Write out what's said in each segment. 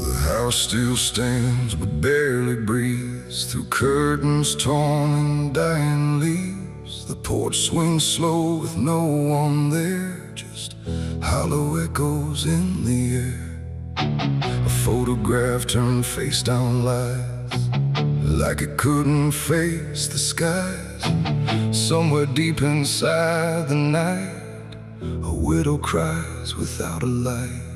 The house still stands but barely breathes through curtains torn and dying leaves. The porch swings slow with no one there, just hollow echoes in the air. A photograph turned face down lies, like it couldn't face the skies. Somewhere deep inside the night, a widow cries without a light.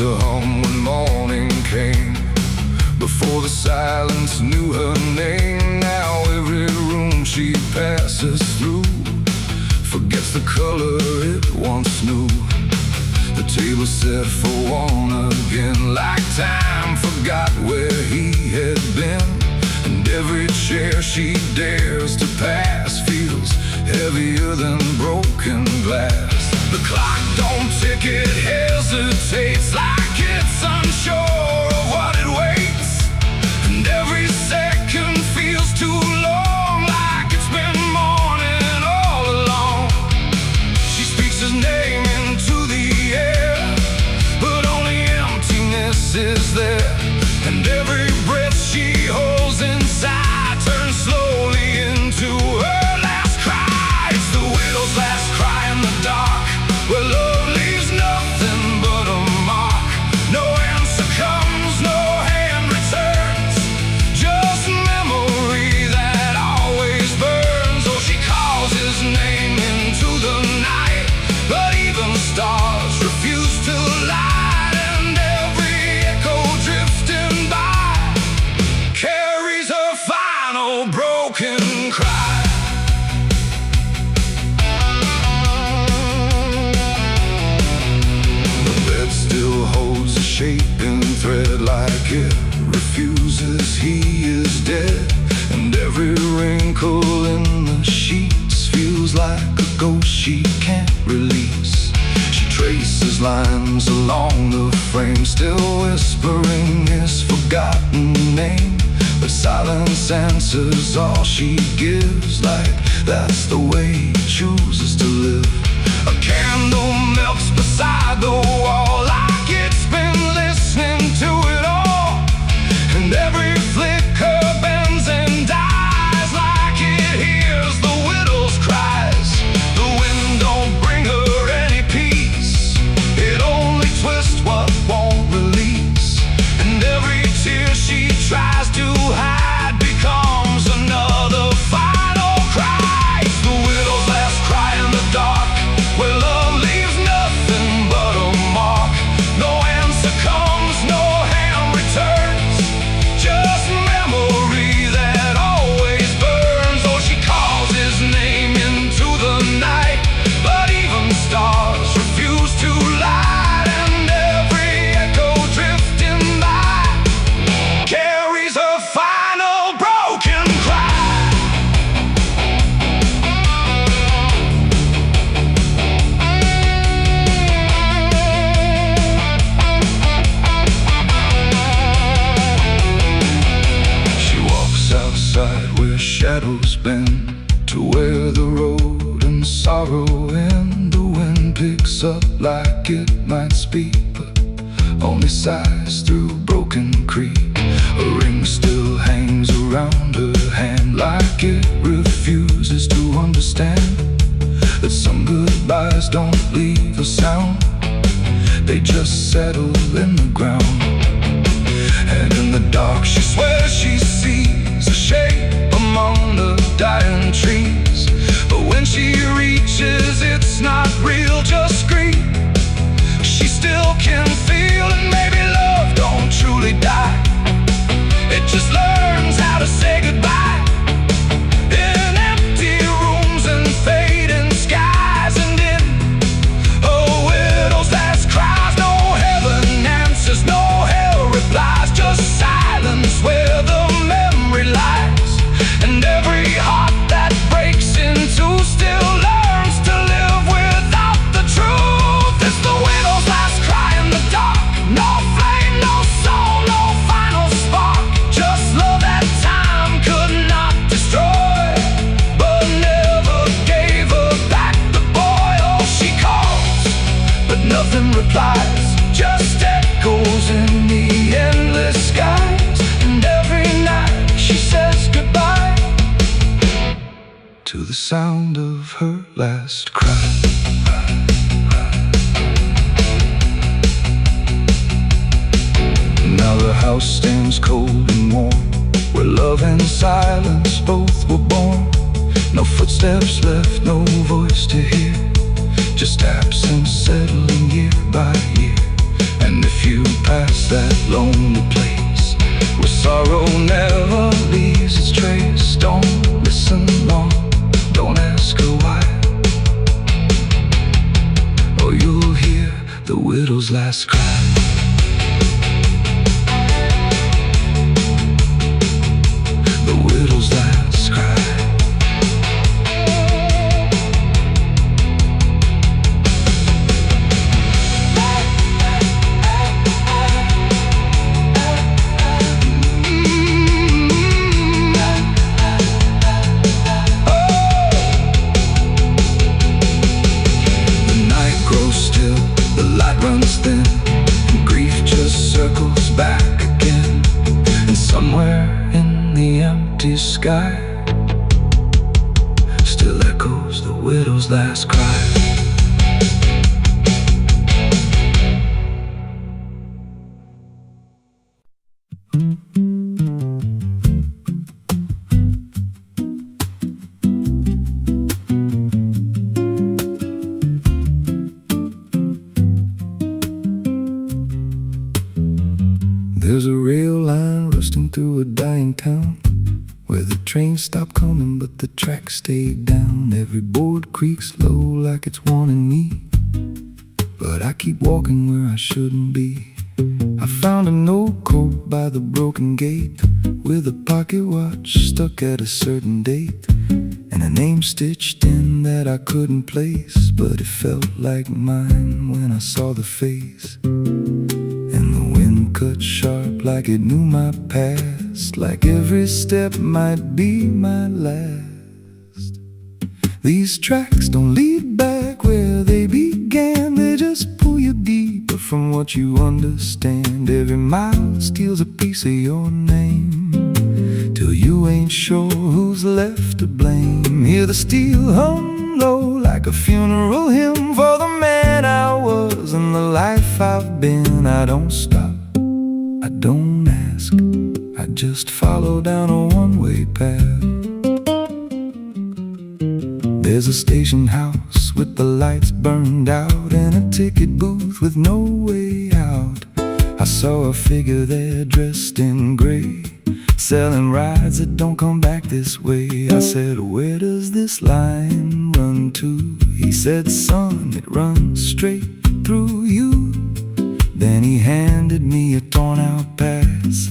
To hum when morning came, before the silence knew her name. Now every room she passes through forgets the color it once knew. The table set for one again, like time forgot where he had been. And every chair she dares to pass feels heavier than broken glass. The clock don't tick, it hesitates, like it's unsure of what it waits. And every second feels too long, like it's been mourning all along. She speaks his name into the air, but only emptiness is there. And every breath she holds inside turns slowly into her last cry. It's the widow's last cry in the dark, where love leaves nothing but a mark. No answer comes, no hand returns, just memory that always burns. Oh, she calls his name into the night, but even stars refuse to light. And every echo drifting by carries her final broken cry. Shaping thread, like it refuses he is dead. And every wrinkle in the sheets feels like a ghost she can't release. She traces lines along the frame, still whispering his forgotten name. But silence answers all she gives, like that's the way he chooses to live. A candle melts beside the wall, like it's been listening to it all. And every flicker bends and dies, like it hears the widow's cries. The wind don't bring her any peace, it only twists what won't release. And every tear she tries to hide becomes another final cry. It's the widow's last cry in the dark, where love leaves nothing but a mark. No answer comes, no hand returns, just memory that always burns. Oh, she calls his name into the night, but even stars refuse to light. And every echo drifting by carries her final broken cry. Outside where shadows bend, to where the road and sorrow end. The wind picks up like it might speak, but only sighs through broken creek. A ring still hangs around her hand, like it refuses to understand that some goodbyes don't leave a sound, they just settle in the ground. And in the dark she swears she sees a shape among the dying trees. But when she reaches, it's not real, just grief. She still can feel, and maybe love don't truly die, it just learns how to say goodbye. In empty rooms and fading skies, and in a widow's last cries, no heaven answers, no hell replies, just silence where the memory lies. And every heart that breaks into the sound of her last cry. Now the house stands cold and warm, where love and silence both were born. No footsteps left, no voice to hear, just absence settling year by year. And if you pass that lonely place where sorrow never leaves its trace, don't listen long, don't ask her why, or you'll hear the widow's last cry. The widow's last cry. Runs thin, and grief just circles back again. And somewhere in the empty sky still echoes the widow's last cry. There's a rail line rusting through a dying town, where the trains stop coming but the tracks stay down. Every board creaks low like it's warning me, but I keep walking where I shouldn't be. I found a note code by the broken gate, with a pocket watch stuck at a certain date, and a name stitched in that I couldn't place, but it felt like mine when I saw the face. And the wind cut sharp like it knew my past, like every step might be my last. These tracks don't lead back where they began, they just pull you deeper from what you understand. Every mile steals a piece of your name, till you ain't sure who's left to blame. Hear the steel hum low like a funeral hymn for the man I was and the life I've been. I don't stop, I don't ask, I just follow down a one-way path. There's a station house with the lights burned out, and a ticket booth with no way out. I saw a figure there dressed in gray, selling rides that don't come back this way. I said, where does this line run to? He said, son, it runs straight through you. Then he handed me a torn out pass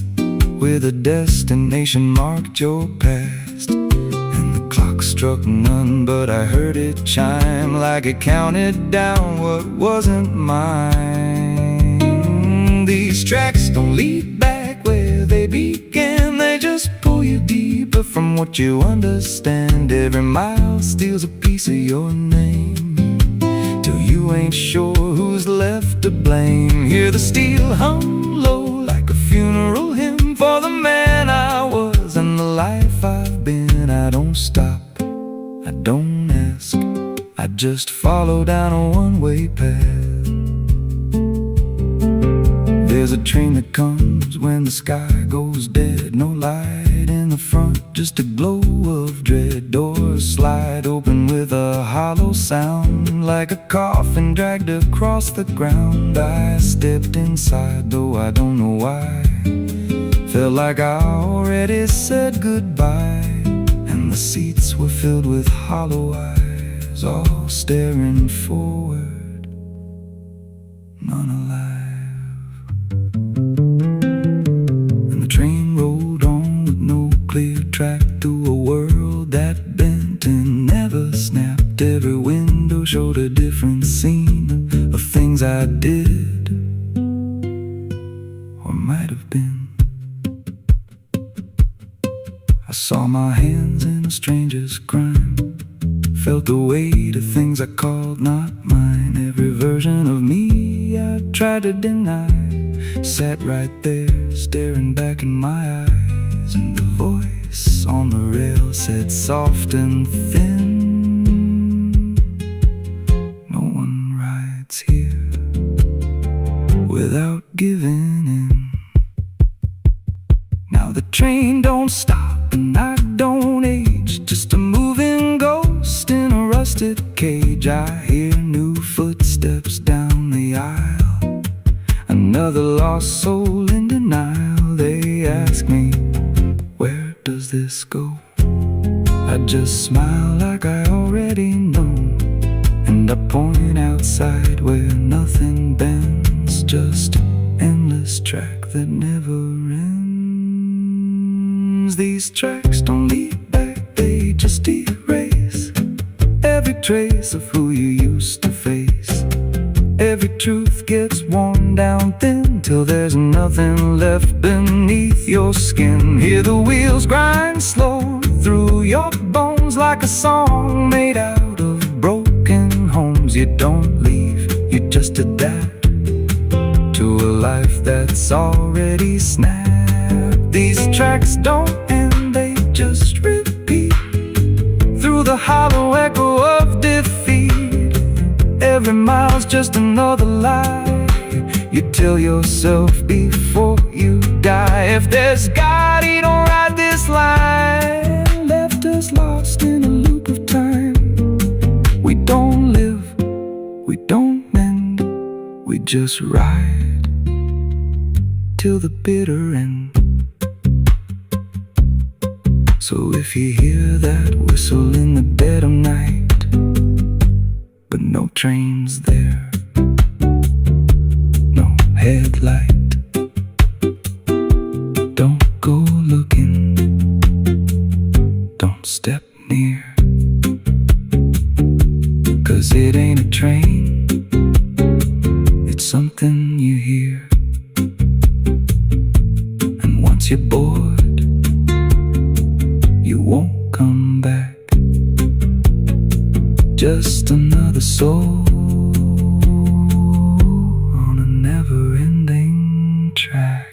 with a destination marked your past. And the clock struck none, but I heard it chime like it counted down what wasn't mine. These tracks don't lead back where they began, they just pull you deeper from what you understand. Every mile steals a piece of your name, till you ain't sure who's left to blame. Hear the steel hum low like a funeral hymn for the man I was and the life I've been. I don't stop, I don't ask, I just follow down a one-way path. There's a train that comes when the sky goes dead, no light in the front, just a glow of dread. Doors slide open with a hollow sound, like a coffin dragged across the ground. I stepped inside, though I don't know why, felt like I already said goodbye. And the seats were filled with hollow eyes, all staring forward, none alive. And the train rolled on with no clear track through a world that bent and never snapped. Every window showed a different scene of things I did or might have been. I saw my hands in a stranger's crime, felt the weight of things I called not mine. Every version of me I tried to deny sat right there, staring back in my eyes. And the voice on the rail said soft and thin, giving in. Now the train don't stop and I don't age, just a moving ghost in a rusted cage. I hear new footsteps down the aisle, another lost soul in denial. They ask me, where does this go? I just smile like I already know, and I point outside where nothing bends, just an endless track that never ends. These tracks don't lead back, they just erase every trace of who you used to face. Every truth gets worn down thin till there's nothing left beneath your skin. Hear the wheels grind slow through your bones like a song made out of broken homes. You don't leave, you just adapt to a life that's already snapped. These tracks don't end, they just repeat through the hollow echo of defeat. Every mile's just another lie you tell yourself before you die. If there's God, he don't write this line, left us lost in a loop of time. We don't live, we don't mend, we just ride till the bitter end. So if you hear that whistle in the dead of night, but no train's there, no headlight, don't go looking, don't step near, 'cause it ain't a train, it's something you hear. And once you're bored, you won't come back, just another soul on a never-ending track.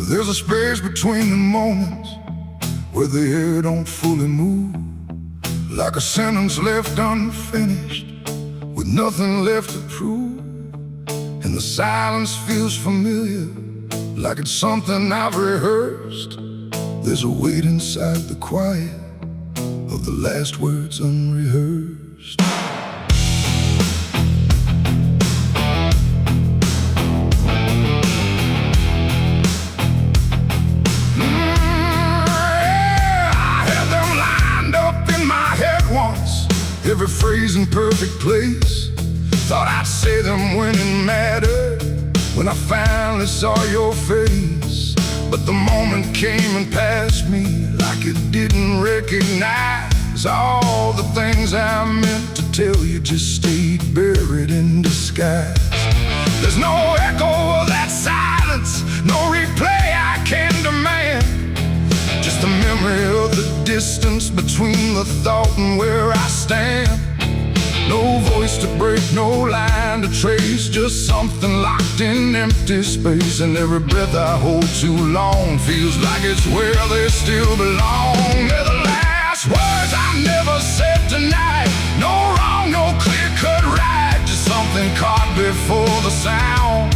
There's a space between the moments where the air don't fully move, like a sentence left unfinished with nothing left to prove. And the silence feels familiar, like it's something I've rehearsed. There's a weight inside the quiet of the last words unrehearsed. Every phrase in perfect place, thought I'd say them when it mattered, when I finally saw your face. But the moment came and passed me like it didn't recognize all the things I meant to tell you just stayed buried in disguise. There's no echo of that silence, no replay I can demand, just the memory of the distance between the thought and where I stand. No voice to break, no line to trace, just something locked in empty space. And every breath I hold too long feels like it's where they still belong. They're the last words I never said tonight. No wrong, no clear-cut right, just something caught before the sound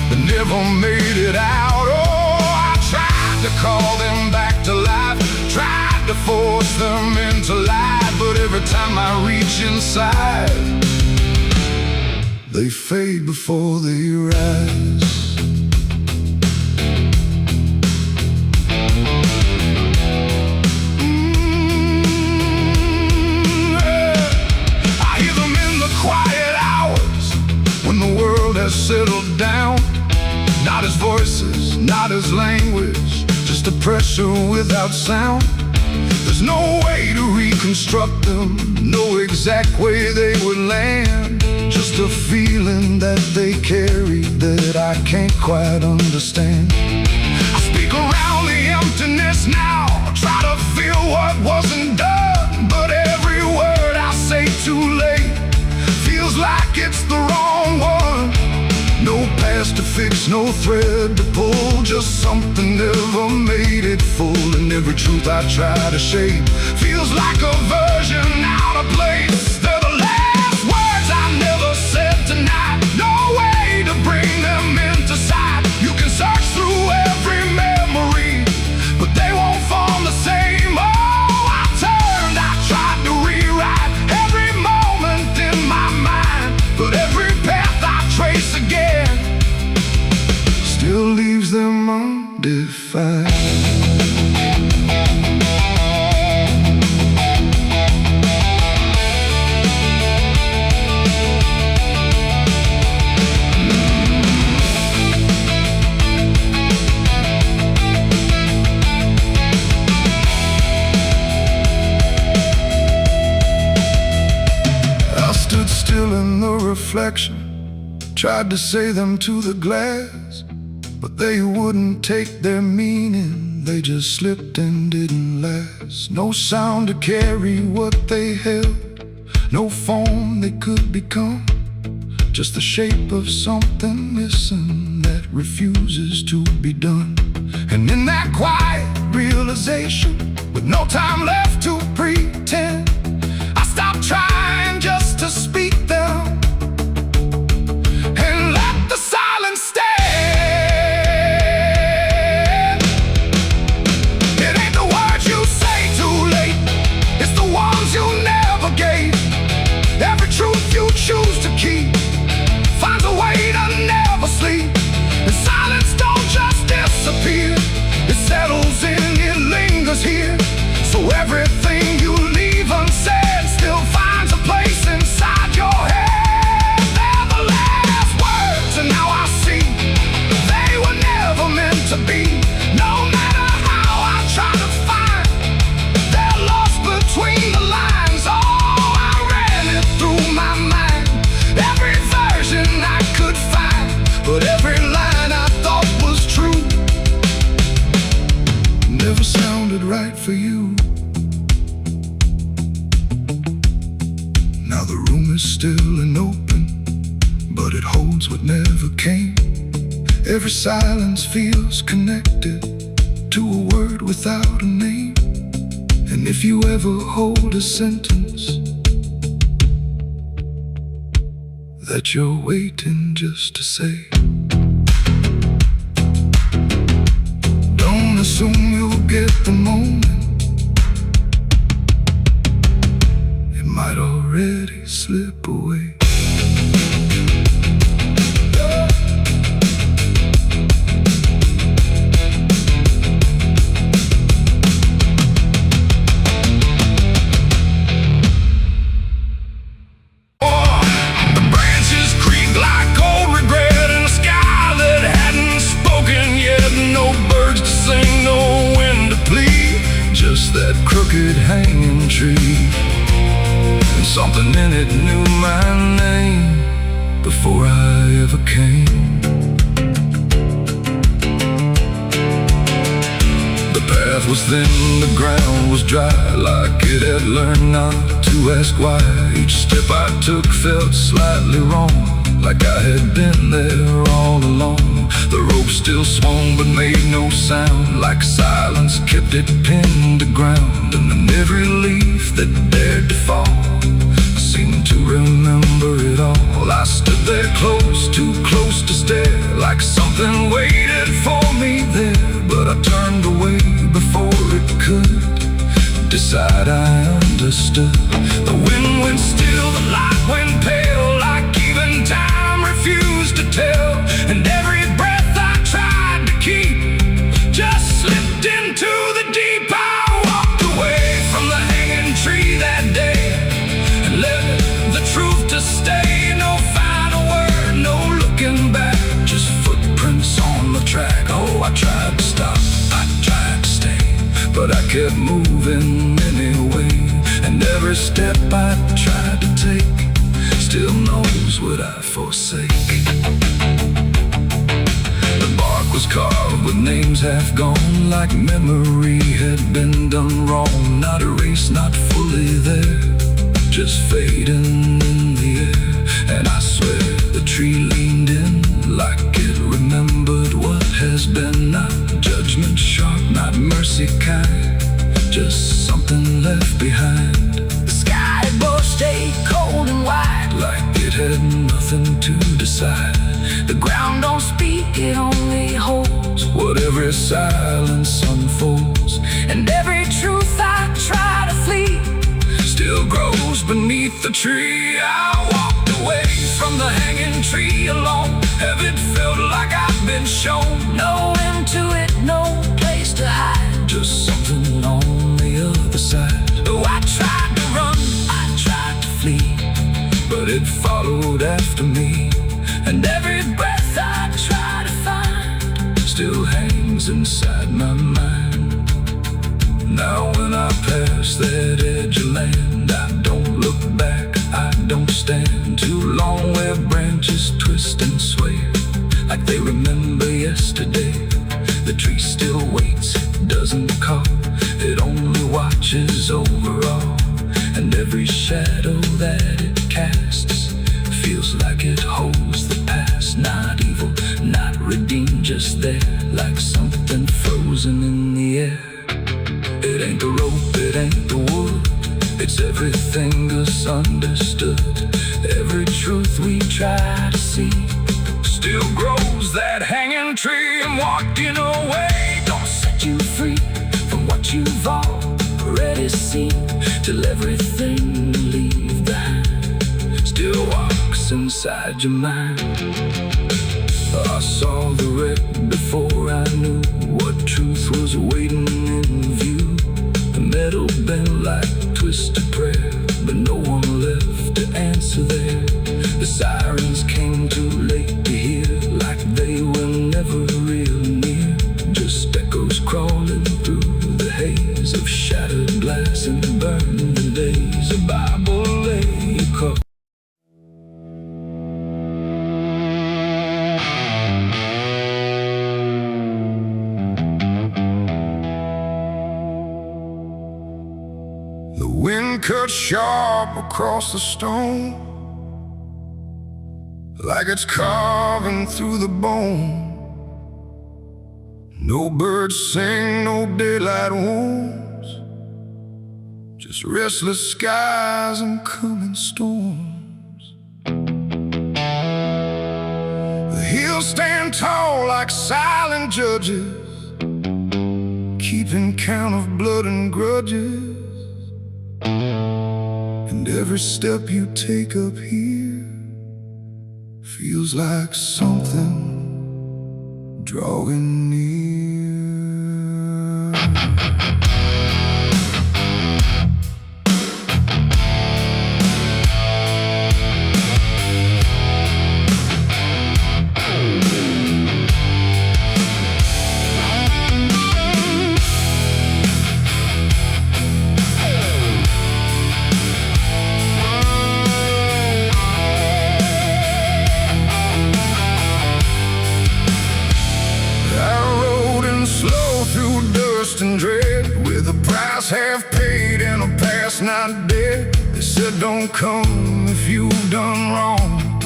that never made it out. Oh, I tried to call them back to life, tried to force them into light, but every time I reach inside, they fade before they rise. I hear them in the quiet hours when the world has settled down. Not his voices, not his language, just a pressure without sound. There's no way to reconstruct them, no exact way they would land. Just a feeling that they carry that I can't quite understand. I speak around the emptiness now, try to feel what wasn't done, but every word I say too late feels like it's the wrong one. No past to fix, no thread to pull, just something never made it full. And every truth I try to shape feels like a version out of place. They're the last words I never said tonight, no way to bring them into sight. You can search through every memory, but they won't form the same. Oh, I turned, I tried to rewrite every moment in my mind, but every path I trace again still leaves them undefined. I stood still in the reflection, tried to say them to the glass, but they wouldn't take their meaning, they just slipped and didn't last. No sound to carry what they held, no form they could become, just the shape of something missing that refuses to be done. And in that quiet realization, with no time left to pretend, I stopped trying just to speak them and let the silence stand. Choose to keep finds a way to never sleep. And silence don't just disappear, it settles in, it lingers here. So everything you leave unsaid still finds a place inside your head. They're the last words, and now I see they were never meant to be. No matter how I try to find, they're lost between the lines. Oh, I ran it through my mind, every version I could find, but every line I thought was true never sounded right for you. Now the room is still and open, but it holds what never came. Every silence feels connected to a word without a name. And if you ever hold a sentence that you're waiting just to say, don't assume you'll get the moment, it might already slip away. That crooked hanging tree, and something in it knew my name before I ever came. The path was thin, the ground was dry, like it had learned not to ask why. Each step I took felt slightly wrong, like I had been there all along. The rope still swung but made no sound, like silence kept it pinned to ground. And then every leaf that dared to fall seemed to remember it all. I stood there close, too close to stare, like something waited for me there. But I turned away before it could decide I understood. The wind went still, the light went pale, like even time refused to tell. And every breath I tried to keep just slipped into the deep. I walked away from the hanging tree that day and let the truth to stay. No final word, no looking back, just footprints on the track. Oh, I tried to stop, I tried to stay, but I kept moving anyway. And every step I tried to take still knows what I forsake. The bark was carved with names half gone, like memory had been done wrong. Not erased, not fully there, just fading in the air. And I swear the tree leaned in like it remembered what has been. Not judgment sharp, not mercy kind, just something left behind. The sky above stayed cold and white, like it had nothing to decide. The ground don't speak, it only holds what every silence unfolds. And every truth I try to flee still grows beneath the tree. I walked away from the hanging tree alone. Heaven felt like I've been shown. No end to it, no place to hide, just something on the other side. Oh, I tried to run, I tried to flee, but it followed after me. And every breath I try to find still hangs inside my mind. Now when I pass that edge of land, I don't look back, I don't stand too long where branches twist and sway, like they remember yesterday. The tree still waits, doesn't call, it only watches over all. And every shadow that it casts feels like it holds the past. Not evil, not redeemed, just there, like something frozen in the air. It ain't the rope, it ain't the wood, it's everything us understood. Every truth we try to see still grows that hanging tree. And walking away don't set you free from what you've already seen, till everything you leave behind still walks inside your mind. I saw the wreck before I knew what truth was waiting in view. The metal bent like twisted prayer, but no one left to answer there. The sirens came too late to hear, like they were never real near, just echoes crawling through the haze of shattered glass and burning days. A Bible lay across. The wind cut sharp across the stone, like it's carving through the bone. No birds sing, no daylight wounds, just restless skies and coming storms. The hills stand tall like silent judges, keeping count of blood and grudges. And every step you take up here feels like something drawing near. And dread, with a price half paid and a past not dead. They said don't come if you've done wrong.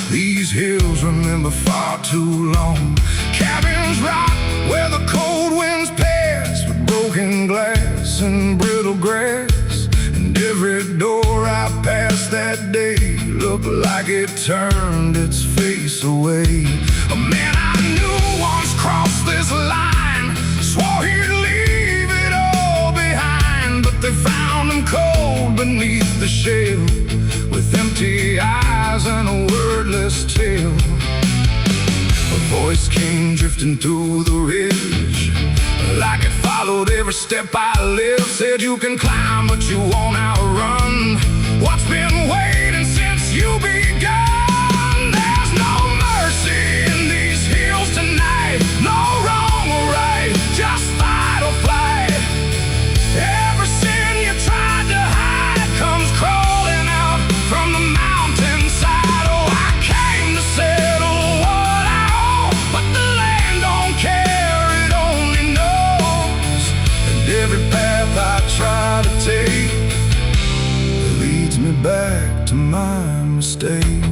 These hills remember far too long. Cabins rock where the cold winds pass, with broken glass and brittle grass. And every door I passed that day looked like it turned its face away. A man I knew once crossed this line, swore he'd leave it all behind, but they found him cold beneath the shell, with empty eyes and a wordless tale. A voice came drifting through the ridge, like it followed every step I lived. Said you can climb, but you won't outrun what's been waiting since you begun. There's no mercy in these hills tonight, no wrong or right, just fight or flight. every path I try to take leads me back to my mistake.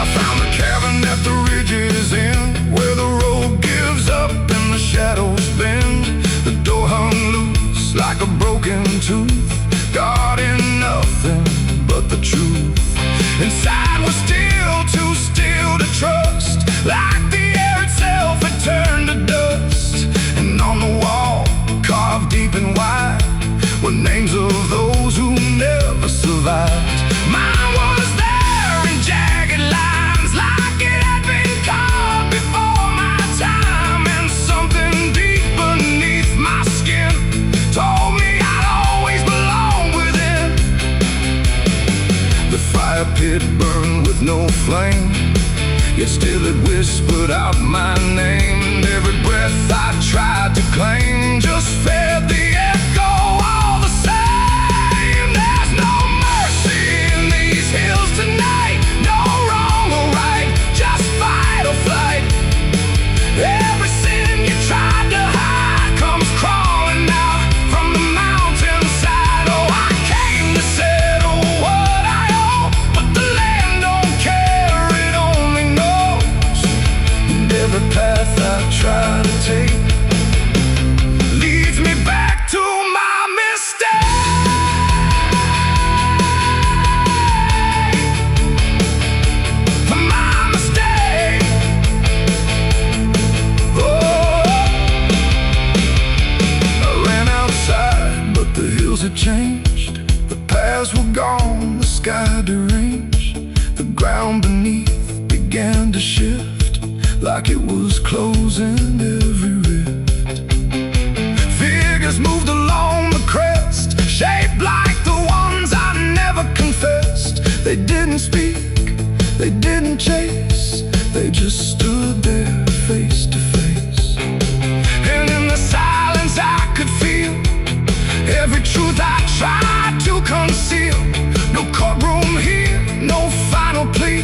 I found a cabin at the ridge's end, where the road gives up and the shadows bend. The door hung loose like a broken tooth, guarding nothing but the truth. Inside was still too still to trust, like the air itself had turned to dust. And on the wall, carved deep and wide, were names of those who never survived. Mine was there in jagged lines, like it had been carved before my time. And something deep beneath my skin told me I'd always belong within. The fire pit burned with no flame, yet still it whispered out my name. And every breath I tried to claim just fed the echo all the same. There's no mercy in these hills tonight, no wrong or right, just fight or flight. Every sin you tried to hide comes crawling out from the mountainside. Oh, I came to settle what I owe, but the land don't care, it only knows. And every path I try to take leads me back to my mistake. My mistake. Oh, I ran outside, but the hills had changed. The paths were gone, the sky deranged. The ground beneath began to shift, like it was closing every rift. Figures moved along the crest, shaped like the ones I never confessed. They didn't speak, they didn't chase, they just stood there face to face. And in the silence I could feel every truth I tried to conceal. No courtroom here, no final plea,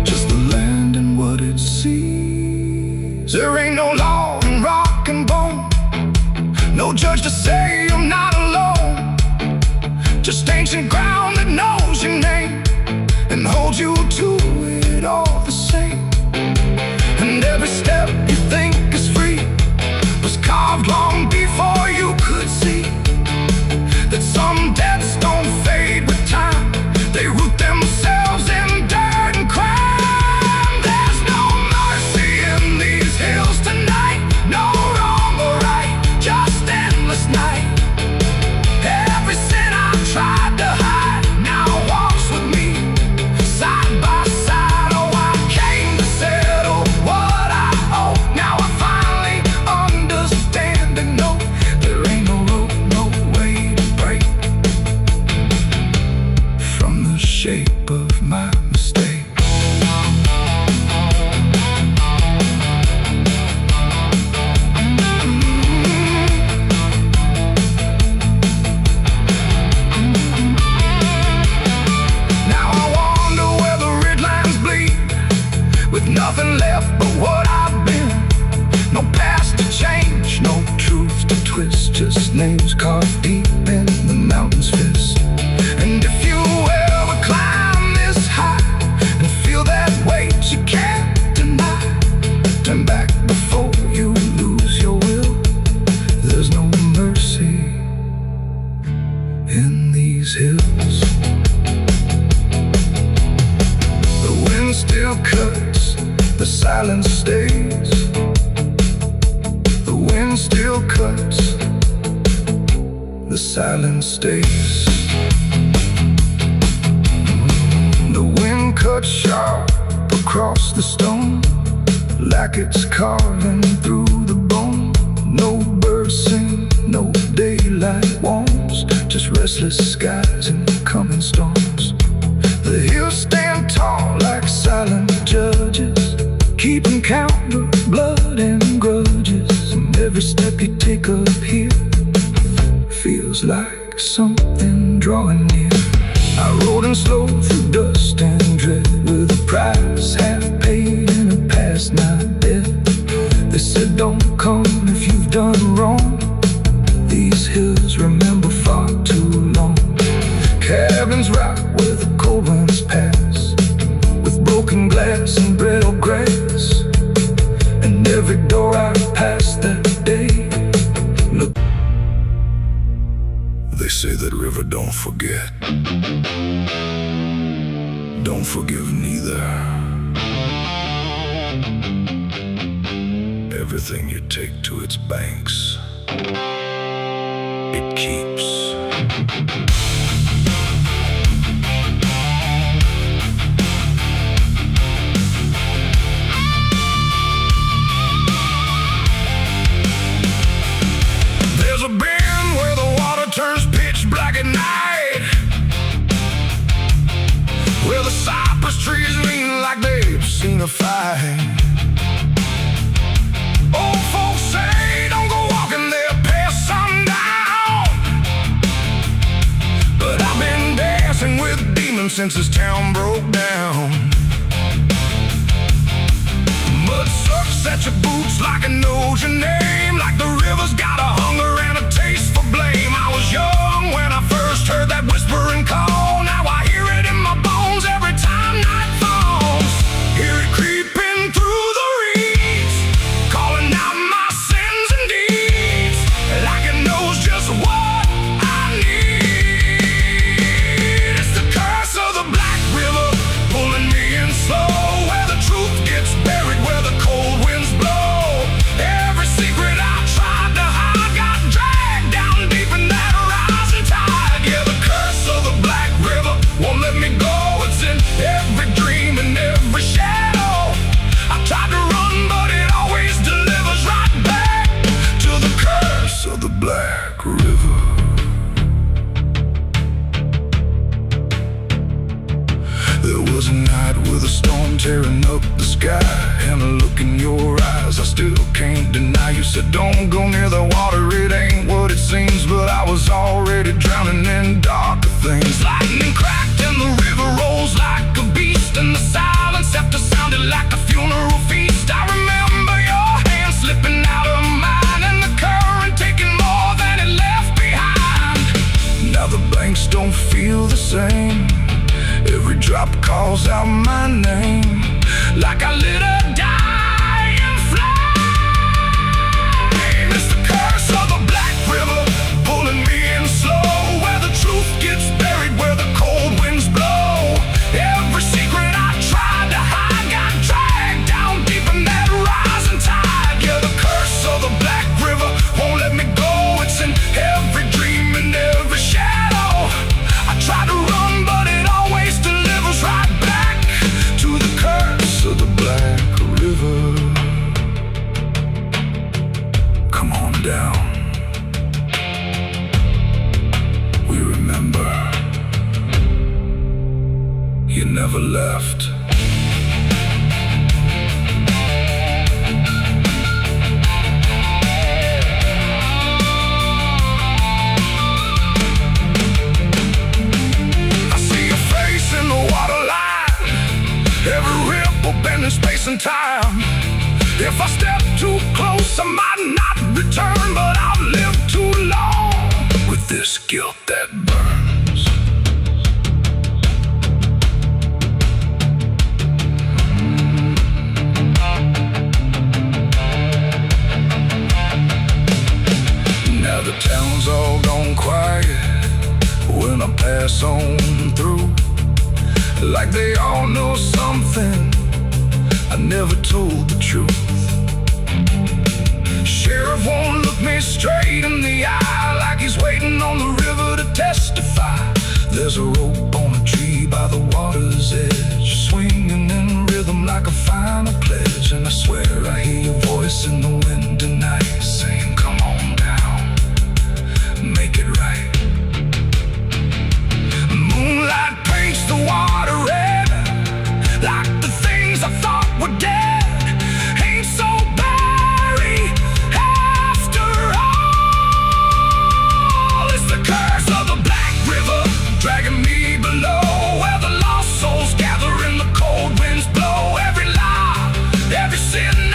just the land and what it sees. There ain't no law in rock and bone, no judge to say I'm not alone. Just ancient ground that knows your name and holds you to it all the same. And every step you think is free was carved long before you could see that some debts don't fade with time, they root themselves in dirt and crime. There's no mercy in these hills tonight, no wrong or right, just endless night. Every sin I tried to hide now walks with me, side by side. Oh, I came to settle what I owe. Now I finally understand and know there ain't no rope, no way to break from the shape of my mistake. Now I wonder where the red lines bleed, with nothing left but what I've been. No past to change, no truth to twist, just names carved deep in the mountain's fist. And if you ever climb this high and feel that weight you can't deny, turn back before you lose your will. There's no mercy in these hills. The wind still cuts, the silence stays. The wind still cuts, the silence stays. The wind cuts sharp across the stone, like it's carving through the bone. No birds sing, no daylight warms, just restless skies and coming storms. The hills stand tall like silent judges, keeping count of blood and grudges. And every step you take up here feels like something drawing near. I rode in slow through dust and dread, with a price half paid and a path forget. Don't forgive neither. Everything you take to its banks, it keeps. There's a bend where the water turns pitch black at night, where the cypress trees lean like they've seen a fight. Old folks say don't go walking there past sundown, but I've been dancing with demons since this town broke down. Mud sucks at your boots like it knows your name, like the river's got a hunger and a taste for blame. I was young when I first heard that whispering call. Now I hear it in my bones every time night falls. Hear it creeping through the reeds, calling out my sins and deeds, like it knows just what I need. It's the curse of the Black River, pulling me in slow, where the truth gets buried, where the cold winds blow. Every secret I tried to hide got dragged down deep in that rising tide. Yeah, the curse of the Black River won't let me go. It's in every dream and every shadow. I tried to run, but it always delivers right back to the curse of the Black River. There was a night with a storm tearing up the sky, and a look in your eyes I still can't deny. You said don't go near the water, it ain't what it seems, but I was already drowning in darker things. Lightning cracked and the river rolls like a beast, and the silence after sounded like a funeral feast. I remember your hand slipping out of mine, and the current taking more than it left behind. Now the banks don't feel the same, every drop calls out my name, like I lit a dying flame. It's the curse of the Black River, pulling me in slow, where the truth gets buried, where the cold winds blow. Every secret I tried to hide got dragged down deep in that rising tide. Yeah, the curse of the Black River won't let me go. It's in every dream and every shadow. I try to run, but it always delivers right back to the curse of the Black River. Come on down, we remember you never left. I see your face in the waterline, every ripple bending space and time. If I step too close, I might not return, but I've lived too long with this guilt that burns. Now the town's all gone quiet when I pass on through, like they all know something I never told the truth. Sheriff won't look me straight in the eye, like he's waiting on the river to testify. There's a rope on a tree by the water's edge, swinging in rhythm like a final pledge. And I swear I hear your voice in the wind tonight, saying come on down, make it right. Moonlight paints the water red, like the things I thought were dead ain't so buried after all. It's the curse of the Black River, dragging me below, where the lost souls gather and the cold winds blow. Every lie, every sin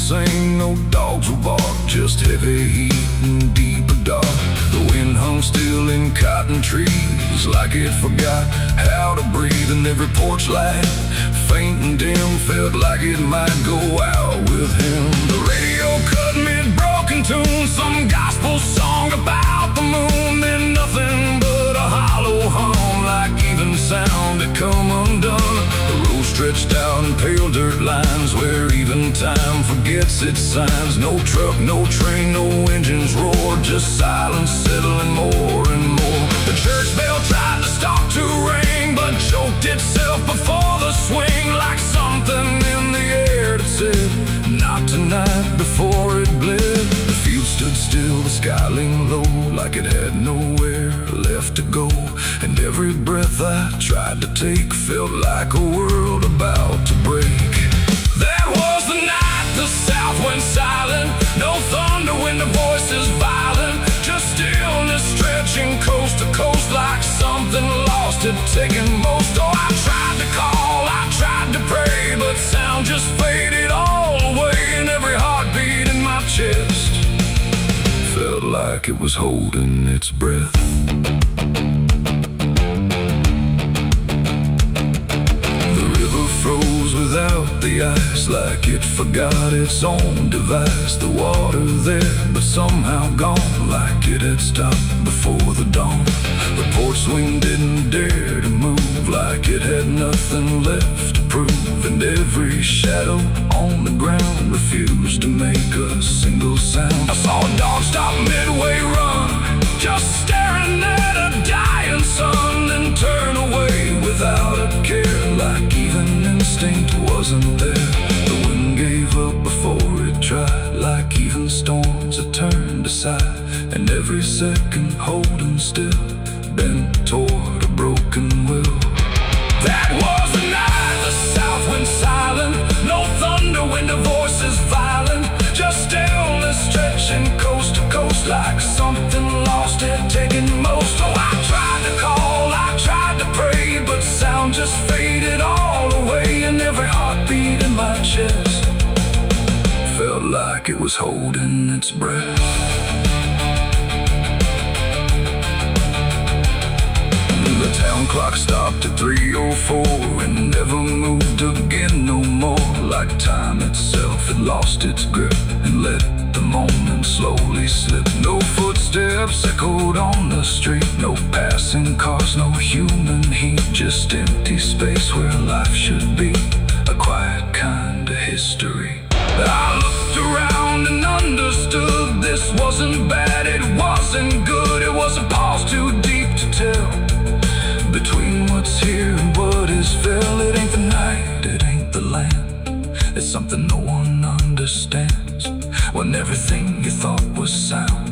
sing, no dogs will bark, just heavy heat and deeper dark. The wind hung still in cotton trees, like it forgot how to breathe. And every porch light, faint and dim, felt like it might go out with him. The radio cut mid-broken tune, some gospel song about the moon. Then nothing but a hollow hum, like even sound had come undone. The road stretched out in pale dirt lines, where even time forgets its signs. No truck, no train, no engines roar, just silence settling more and more. The church bell tried to stop to ring, but choked itself before the swing, like something in the air that said, not tonight, before it bled. The field stood still, the sky leaned low, like it had nowhere left to go. And every breath I tried to take felt like a world about to break. That was the night the south went silent. No thunder when the voices violent, just stillness stretching coast to coast, like something lost had taken most. Oh, I tried to call, I tried to pray, but sound just faded all away. And every heartbeat in my chest felt like it was holding its breath. Froze without the ice, like it forgot its own device. The water there, but somehow gone, like it had stopped before the dawn. The porch swing didn't dare to move, like it had nothing left to prove. And every shadow on the ground refused to make a single sound. I saw a dog stop midway run, just staring at a dying sun, then turn away without a care, like even instinct wasn't there. The wind gave up before it tried, like even storms had turned aside. And every second holding still, bent toward a broken will. That was the night the south went silent. No thunder when the voices violent, just stillness stretching coast to coast, like something lost had taken most. Oh, I tried to call, I tried to pray, but sound just faded all away. And every heartbeat in my chest felt like it was holding its breath. The town clock stopped at 3:04 and never moved again no more, like time itself had lost its grip and let the moment slowly slip. No footsteps echoed on the street, no passing cars, no human heat, just empty space where life should be, a quiet kind of history. I looked around and understood this wasn't bad, it wasn't good. It was a pause too deep to tell, between what's here and what is fell. It ain't the night, it ain't the land, it's something no one understands. When everything you thought was sound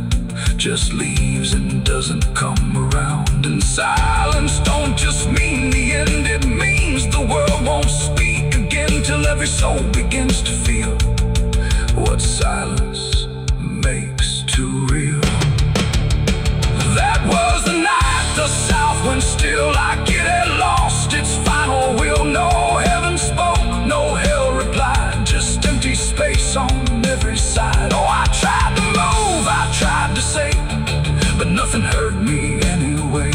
just leaves and doesn't come around. And silence don't just mean the end, it means the world won't speak again, till every soul begins to feel what silence makes too real. That was the night the south went still, like it had lost its final will. No heaven spoke, no hell replied, just empty space on every side. Oh, I tried to move, I tried to say, but nothing heard me anyway.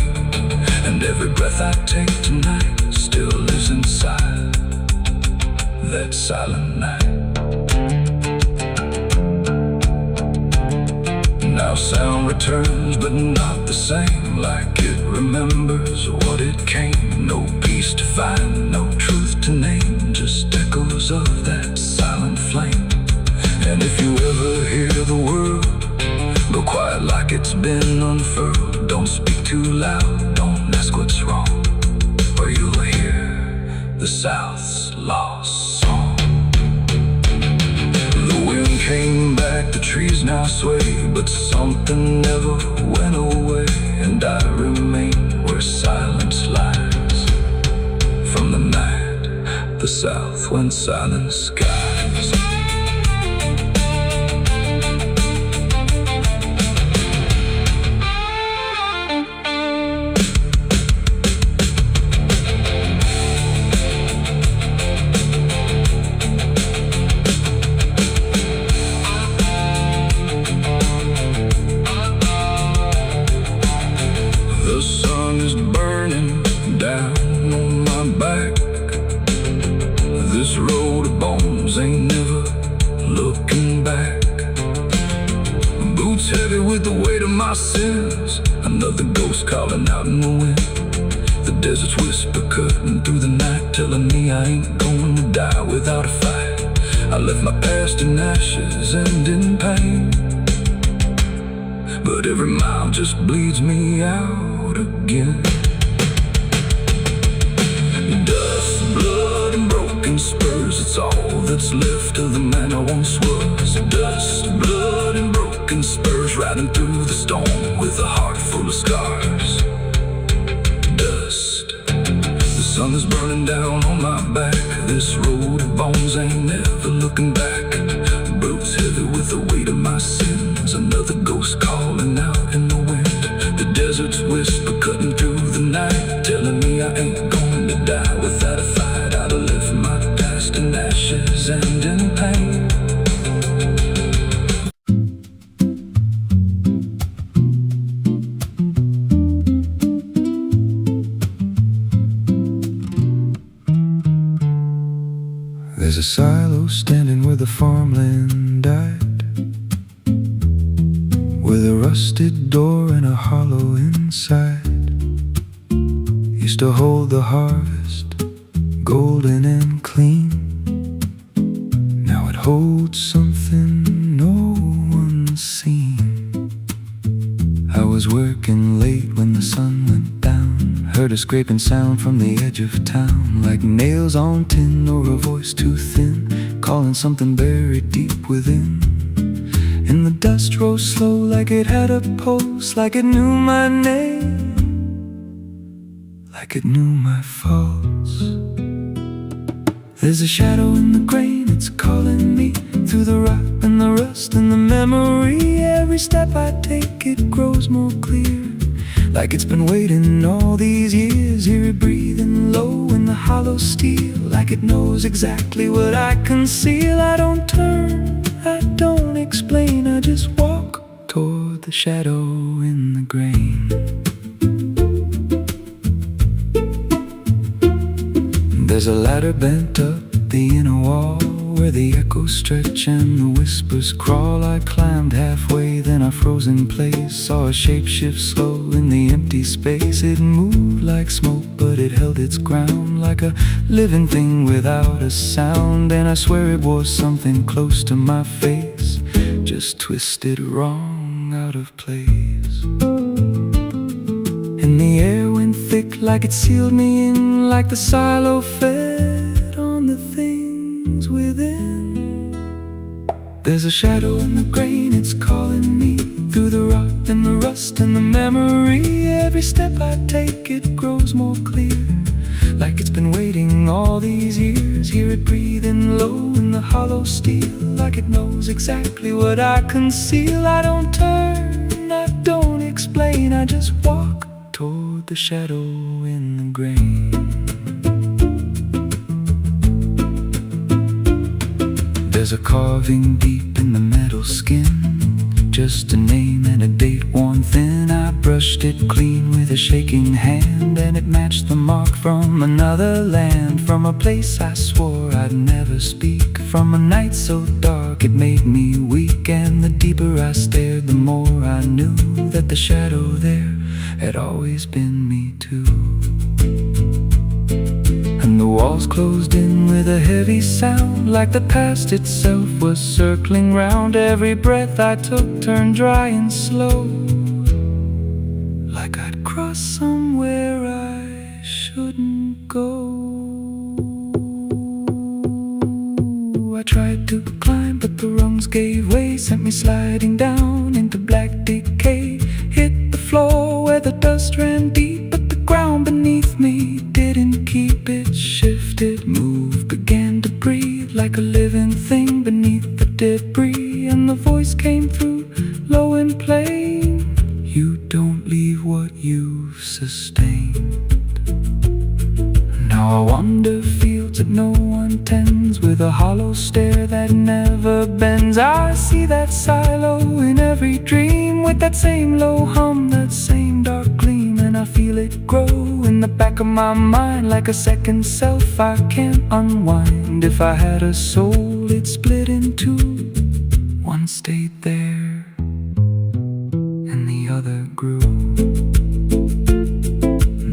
And every breath I take tonight still lives inside that silent night. Now sound returns, but not the same, like it remembers what it came. No peace to find, no truth to name, just echoes of that silent flame. And if you ever hear the word, go quiet like it's been unfurled. Don't speak too loud, don't ask what's wrong, or you'll hear the South's lost song. The wind came back, the trees now sway, but something never went away. And I remain where silence lies, from the night the South went silent skies. The sun is burning down on my back. This road of bones ain't never looking back. Boots heavy with the weight of my sins. Another ghost calling out in the wind. The desert's whisper cutting through the night, telling me I ain't going to die without a fight. I left my past in ashes and in pain, but every mile just bleeds me out again. Dust, blood, and broken spurs, it's all that's left of the man I once was. Dust, blood, and broken spurs, riding through the storm with a heart full of scars. Dust, the sun is burning down on my back. This road of bones ain't never looking back. Boots heavy with the weight of my sins. Another ghost calling out in the wind. The desert's whisper cutting through the night, telling me I ain't going to die without a fight. I'd have left my past in ashes and in pain. There's a silo standing where the farmland died, with a rusted door and a hollow inside. Used to hold the harvest, golden and clean. Now it holds something no one's seen. I was working late when the sun went down. Heard a scraping sound from the edge of town, like nails on tin or a voice too thin, calling something buried deep within. And the dust rose slow like it had a pulse, like it knew my name, like it knew my faults. There's a shadow in the grain, it's calling me through the rot and the rust and the memory. Every step I take, it grows more clear, like it's been waiting all these years. Hear it breathing low in the hollow steel, like it knows exactly what I conceal. I don't turn, I don't explain, I just walk toward the shadow in the grain. There's a ladder bent up the inner wall, where the echoes stretch and the whispers crawl. I climbed halfway, then I froze in place. Saw a shape shift slow in the empty space. It moved like smoke, but it held its ground, like a living thing without a sound. And I swear it was something close to my face, just twisted wrong, out of place. And the air went thick, like it sealed me in, like the silo fed on the things within. There's a shadow in the grain, it's calling me through the rot and the rust and the memory. Every step I take, it grows more clear, like it's been waiting all these years. Hear it breathing low in the hollow steel, like it knows exactly what I conceal. I don't turn, I don't explain, I just walk toward the shadow in the grain. There's a carving deep in the metal skin, just a name and a date worn thin. I brushed it clean with a shaking hand, and it matched the mark from another land, from a place I swore I'd never speak, from a night so dark it made me weak. And the deeper I stared, the more I knew that the shadow there had always been me too. And the walls closed in with a heavy sound, like the past itself was circling round. Every breath I took turned dry and slow, like I'd crossed somewhere I shouldn't go. I tried to climb, but the rungs gave way, sent me sliding down into black decay. Hit the floor where the dust ran deep, but the ground beneath me didn't keep. It shifted, moved, began to breathe, like a living thing beneath the debris. And the voice came through, low and plain: you don't leave what you've sustained. Now I wander fields that no one tends, with a hollow stare that never bends. I see that silo in every dream, with that same low hum, that same dark gleam, and I feel it grow in the back of my mind like a second self I can't unwind. If I had a soul, it'd split in two. One stayed there and the other grew.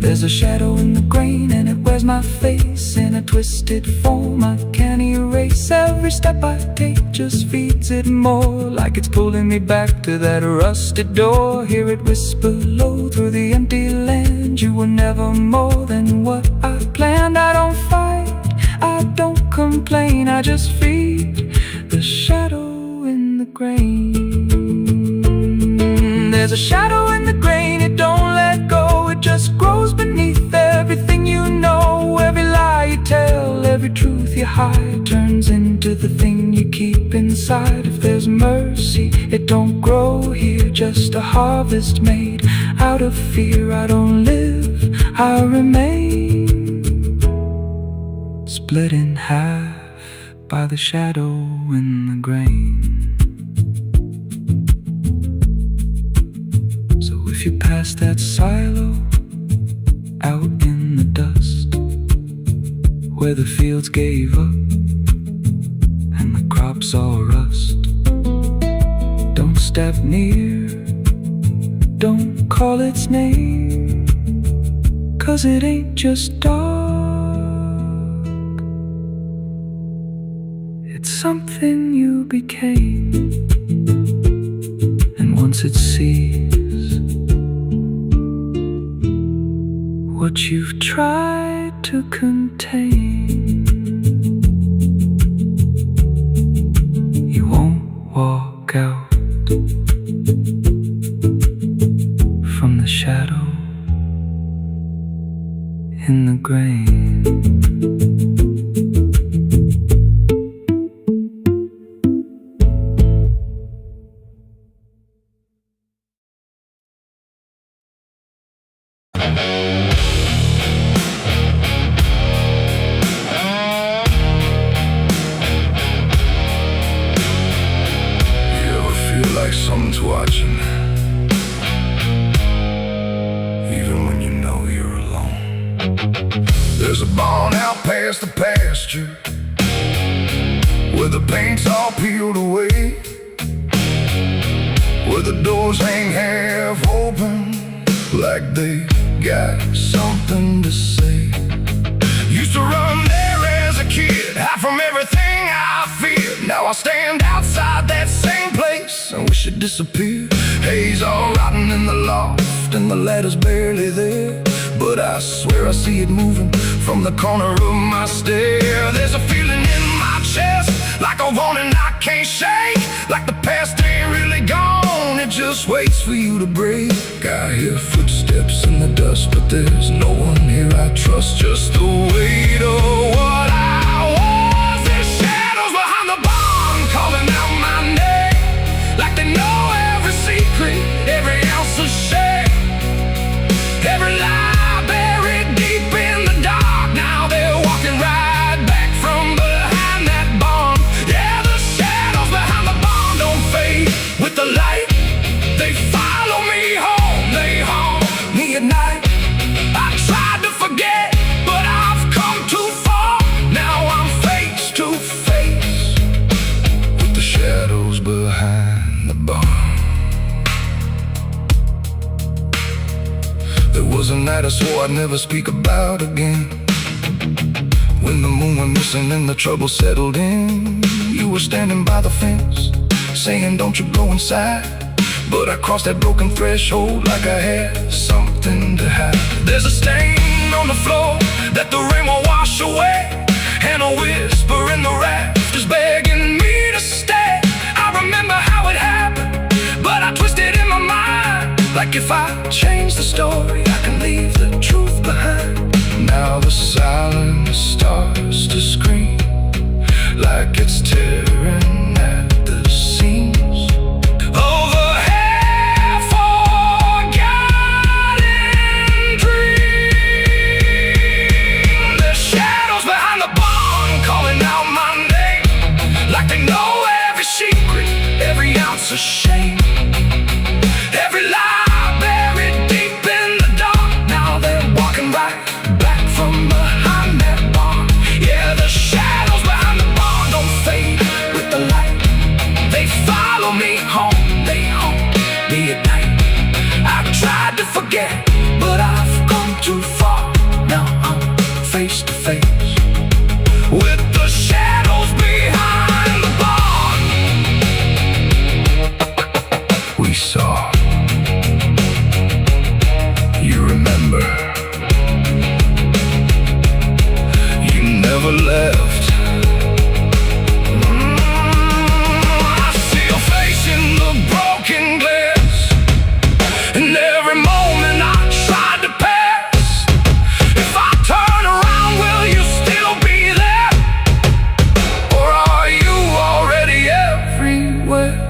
There's a shadow in the grain and it wears my face in a twisted form I can't erase. Every step I take just feeds it more, like it's pulling me back to that rusted door. Hear it whisper low through the empty land, you were never more than what I planned. I don't fight, I don't complain, I just feed the shadow in the grain. There's a shadow in the grain, it don't let go, it just grows beneath everything you know. Every lie you tell, every truth you hide, turns into the thing you keep inside. If there's mercy, it don't grow here, just a harvest made out of fear. I don't live, I remain, split in half by the shadow in the grain. If you pass that silo out in the dust, where the fields gave up and the crops all rust, don't step near, don't call its name, 'cause it ain't just dark, it's something you became. And once it sees what you've tried to contain, you won't walk out from the shadow in the grain. Like someone's watching, even when you know you're alone. There's a barn out past the pasture, where the paint's all peeled away, where the doors hang half open, like they got something to say. Used to run there as a kid, hide from everything I feared. Now I stand outside that same place, I wish it disappeared. Haze all rotten in the loft, and the ladder's barely there, but I swear I see it moving from the corner of my stair. There's a feeling in my chest, like a warning I can't shake, like the past ain't really gone, it just waits for you to break. I hear footsteps in the dust, but there's no one here I trust. Just the weight of what I was. There's shadows behind the barn calling out my name, like they know every secret, every ounce of shame, every lie buried deep in the dark. Now they're walking right back from behind that barn. Yeah, the shadows behind the barn don't fade with the light, they follow me home, they haunt me at night. I tried to forget, but I've come too far. Now I'm face to face with the shadows behind the barn. There was a night I swore I'd never speak about again, when the moon went missing and the trouble settled in. You were standing by the fence, saying don't you go inside, but I crossed that broken threshold like I had something to hide. There's a stain on the floor that the rain will wash away, and a whisper in the rafters begging me to stay. I remember how it happened, but I twisted in my mind, like if I change the story, I can leave the truth behind. Now the silence starts to scream, like it's tearing at the seams. Over half-forgotten dreams. There's shadows behind the barn calling out my name, like they know every secret, every ounce of shame, never left. I see your face in the broken glass, and every moment I tried to pass. If I turn around, will you still be there? Or are you already everywhere?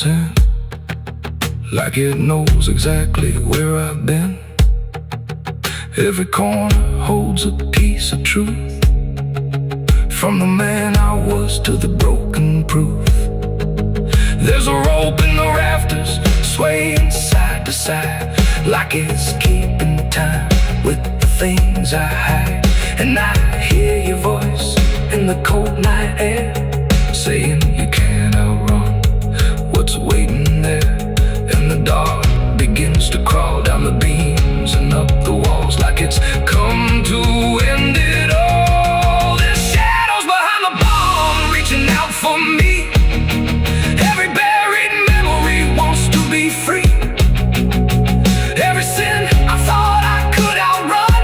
In, like it knows exactly where I've been. Every corner holds a piece of truth, from the man I was to the broken proof. There's a rope in the rafters, swaying side to side, like it's keeping time with the things I hide. And I hear your voice in the cold night air, saying you can't outrun what's waiting there. And the dark begins to crawl down the beams and up the walls, like it's come to end it all. There's shadows behind the barn, reaching out for me. Every buried memory wants to be free. Every sin I thought I could outrun,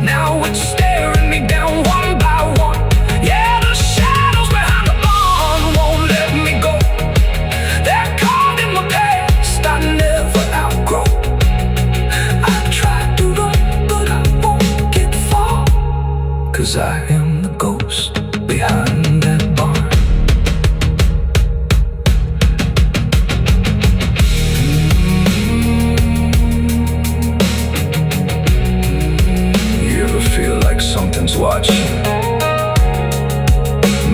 now it's staring me down one by one. Yeah, the shadows behind the barn won't let me go. They're caught in my past I never outgrow. I try to run, but I won't get far, 'cause I am the ghost behind that barn. You ever feel like something's watching?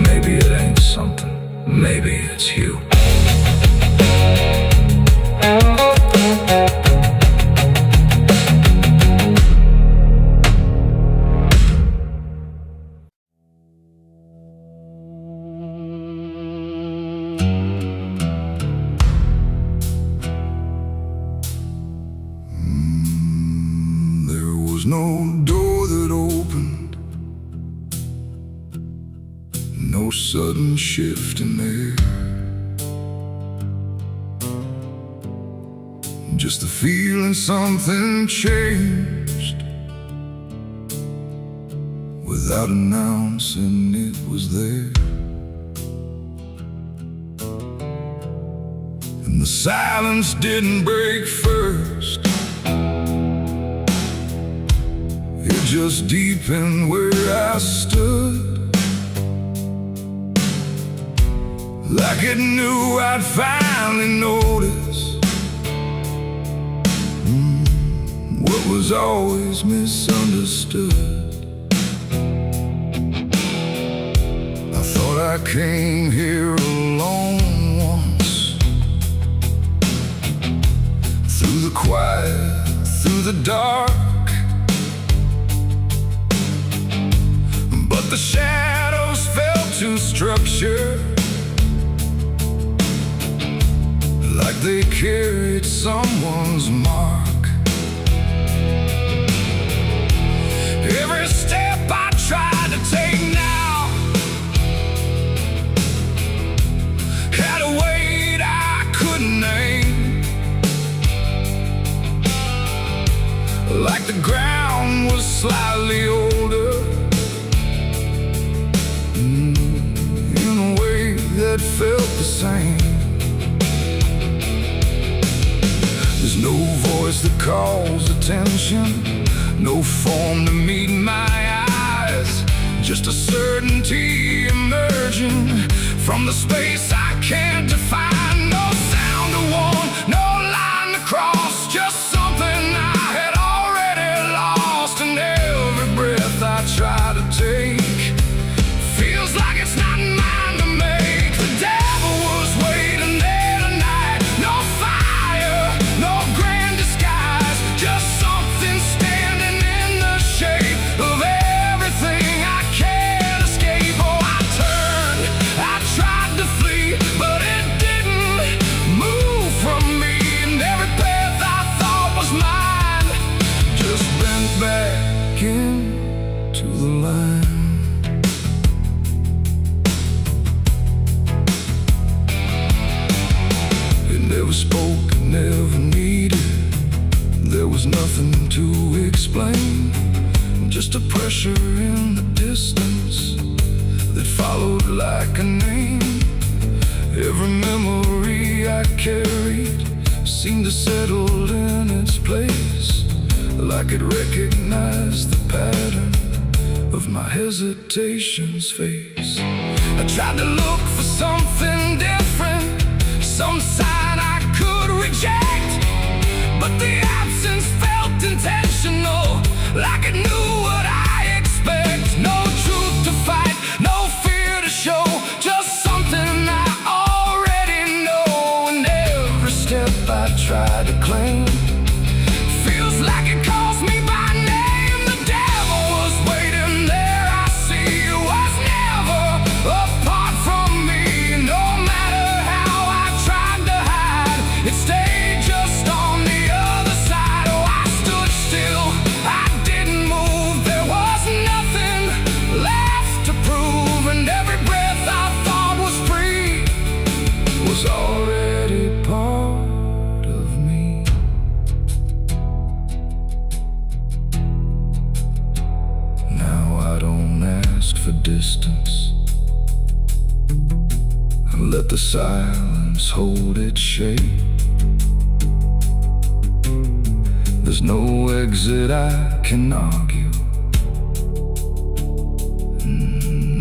Maybe it ain't something, maybe it's you. There was no door that opened, no sudden shift in there, just the feeling something changed without announcing it was there. And the silence didn't break first, it just deepened where I stood, like it knew I'd finally notice what was always misunderstood. I thought I came here alone once, through the quiet, through the dark, but the shadows felt too structured, like they carried someone's mark. Every step I tried to take now had a weight I couldn't name, like the ground was slightly older, in a way that felt the same. There's no voice that calls attention, no form to meet my eyes, just a certainty emerging from the space I can't define. No sound to warn, no line to cross, just something I had already lost. And every breath I try to take feels like it's not mine to make. The devil was waiting there tonight, no fire, no grand disguise, just something standing in the shape of everything I can't escape. Oh, I turned, I tried to flee, but it didn't never needed. There was nothing to explain, just a pressure in the distance that followed like a name. Every memory I carried seemed to settle in its place, like it recognized the pattern of my hesitation's face. I tried to look for something different, some sign I could reject, but the absence felt intentional, like it knew what I expect. No truth to fight, no fear to show, just something I already know. And every step I try to claim feels like it calls me by name. The devil was waiting there, I see. It was never apart from me. No matter how I tried to hide, it stayed just on the other side. Oh, I stood still, I didn't move. There was nothing left to prove, and every breath I thought was free was already part of me. Now I don't ask for distance, I let the silence hold its shape. There's no exit I can argue,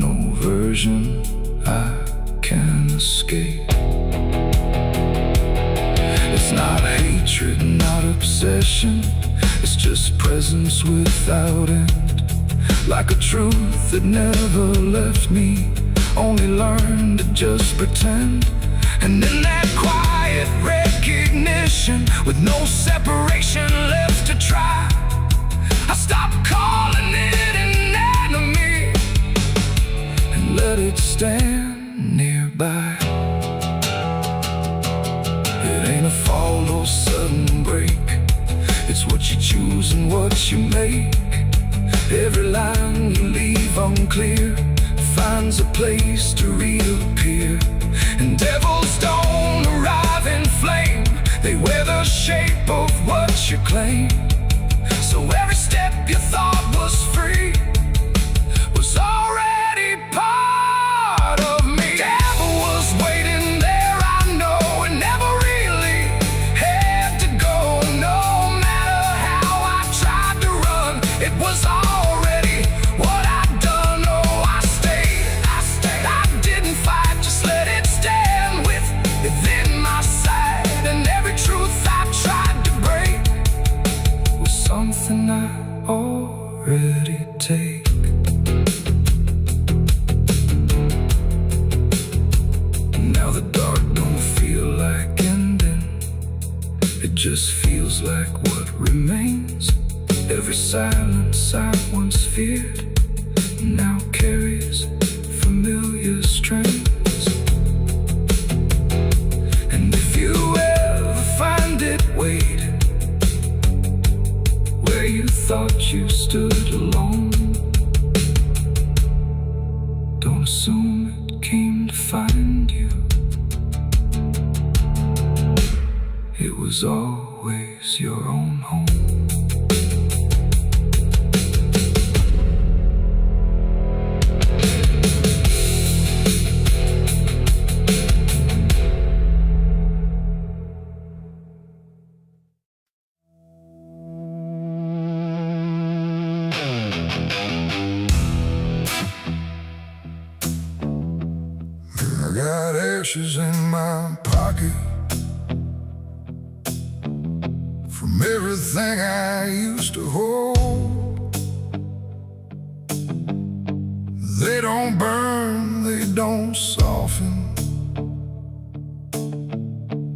no version I can escape. It's not hatred, not obsession, it's just presence without end. Like a truth that never left me, only learned to just pretend. And in that quiet recognition, with no separation left to try, I stopped calling it an enemy and let it stand nearby. It ain't a fall, no sudden break, it's what you choose and what you make. Every line you leave unclear finds a place to reappear. And devils don't arrive in flame, they wear the shape of what you claim. So every step you thought was free was already part of me. Devil was waiting there, I know, and never really had to go. No matter how I tried to run, it was already what I'd done. Oh, I stayed, I didn't fight, just let it stand within my sight. And every truth I tried to break was something I already take. Now the dark don't feel like ending, it just feels like what remains. Every silence I once feared now carries familiar strains. And if you ever find it waiting where you thought you stood alone, don't assume it came to find you. It was always your own home. I got ashes in my pocket from everything I used to hold. They don't burn, they don't soften,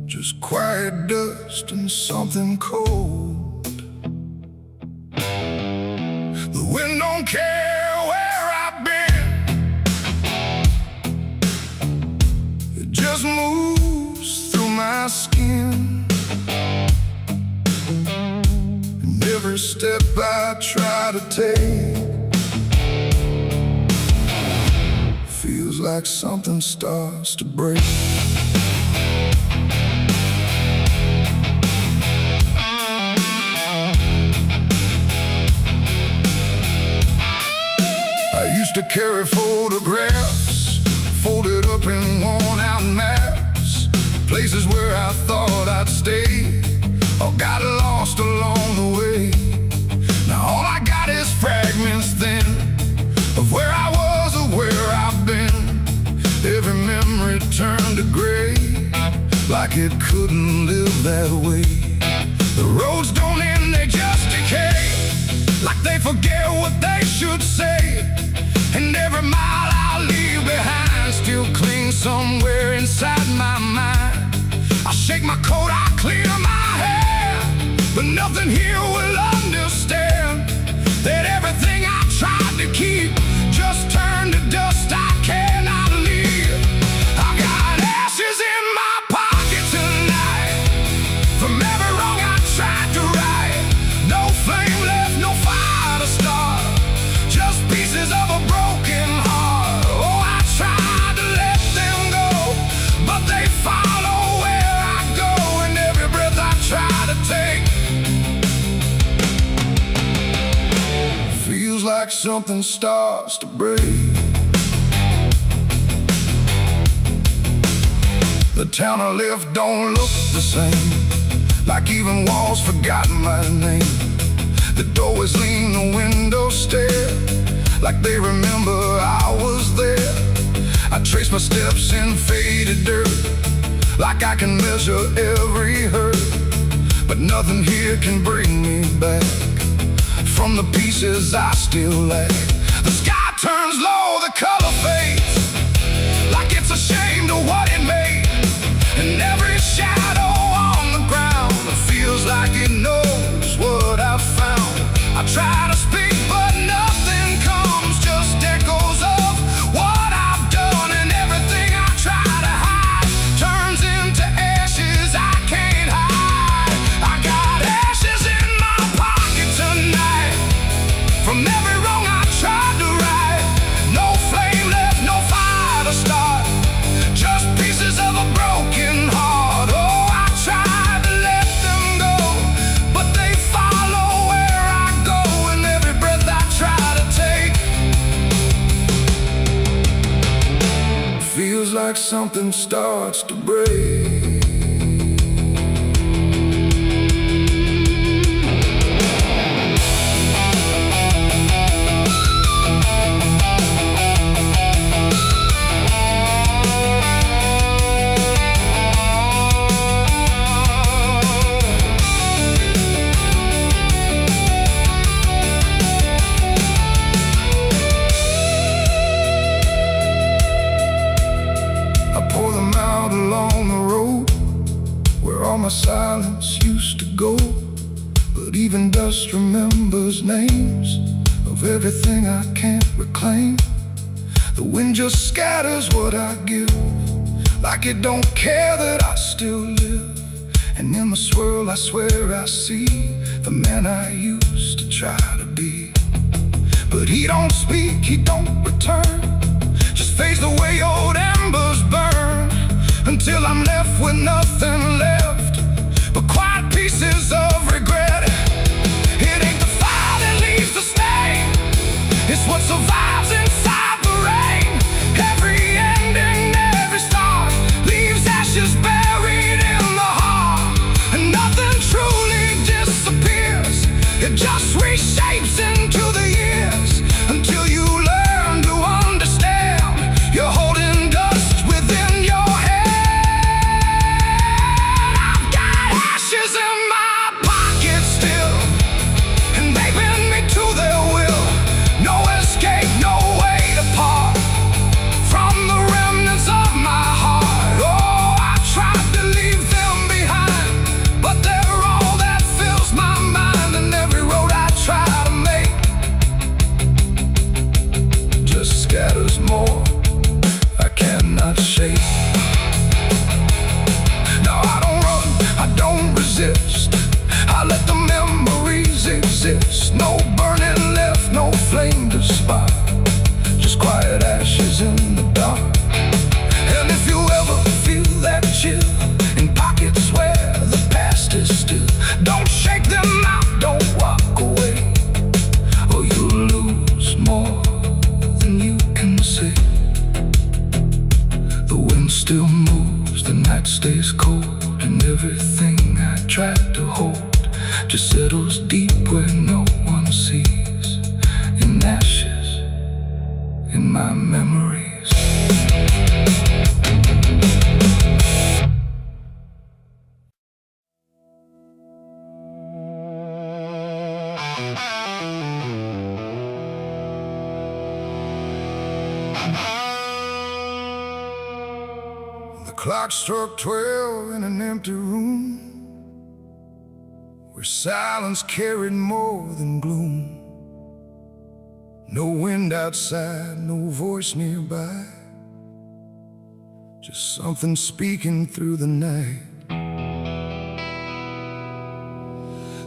just quiet dust and something cold. The wind don't care where I've been, it just moves through my skin. And every step I try to take feels like something starts to break. to carry photographs folded up in worn-out maps, places where I thought I'd stay or got lost along the way. Now all I got is fragments then of where I was or where I've been. Every memory turned to gray, like it couldn't live that way. The roads don't end, they just decay, like they forget what they should say. And every mile I leave behind still clings somewhere inside my mind. I shake my coat, I clear my hair, but nothing here will understand that everything I tried to keep just turned to dust I cannot leave. I got ashes in my pocket tonight from every wrong I tried to right. No flame left, no fire to start, just pieces of a broken heart. Oh, I tried to let them go, but they follow where I go, and every breath I try to take feels like something starts to break. The town I left don't look the same, like even walls forgotten my name. The doorways lean, the windows stare, like they remember I was there. I trace my steps in faded dirt, like I can measure every hurt, but nothing here can bring me back from the pieces I still lack. The sky turns low, the color fades, like it's ashamed of what it made. And every shadow on the ground feels like it knows what I've found. I try to speak, but nothing comes, just echoes of what I've done. And everything I try to hide turns into ashes I can't hide. I got ashes in my pocket tonight from every wrong I tried to right. No flame left, no fire to start, just pieces of a broken heart. Oh, I tried to let them go, but they follow where I go, and every breath I try to take feels like something starts to break. Along the road where all my silence used to go, but even dust remembers names of everything I can't reclaim. The wind just scatters what I give, like it don't care that I still live. And in the swirl I swear I see the man I used to try to be. But he don't speak, he don't return, just fades the way old embers burn, until I'm left with nothing left but quiet pieces of regret. It ain't the fire that leaves the stain, it's what survives inside the rain. Every ending, every start leaves ashes buried in the heart, and nothing truly disappears, it just reshapes into the years, until you learn to understand you're holding dust within your head. In my pocket still, and they bend me to their will. No escape, no way to part from the remnants of my heart. Oh, I tried to leave them behind, but they're all that fills my mind. And every road I try to make just scatters more I cannot shake. No, I don't run, I don't resist, I let the memories exist. No burning left, no flame to spark, just quiet ashes in the dark. And if you ever feel that chill in pockets where the past is still, don't shake them out, don't walk away, or you'll lose more than you still moves, the night stays cold, and everything I tried to hold just settles deep where no one sees, in ashes, in my memories. The clock struck 12 in an empty room, where silence carried more than gloom. No wind outside, no voice nearby, just something speaking through the night.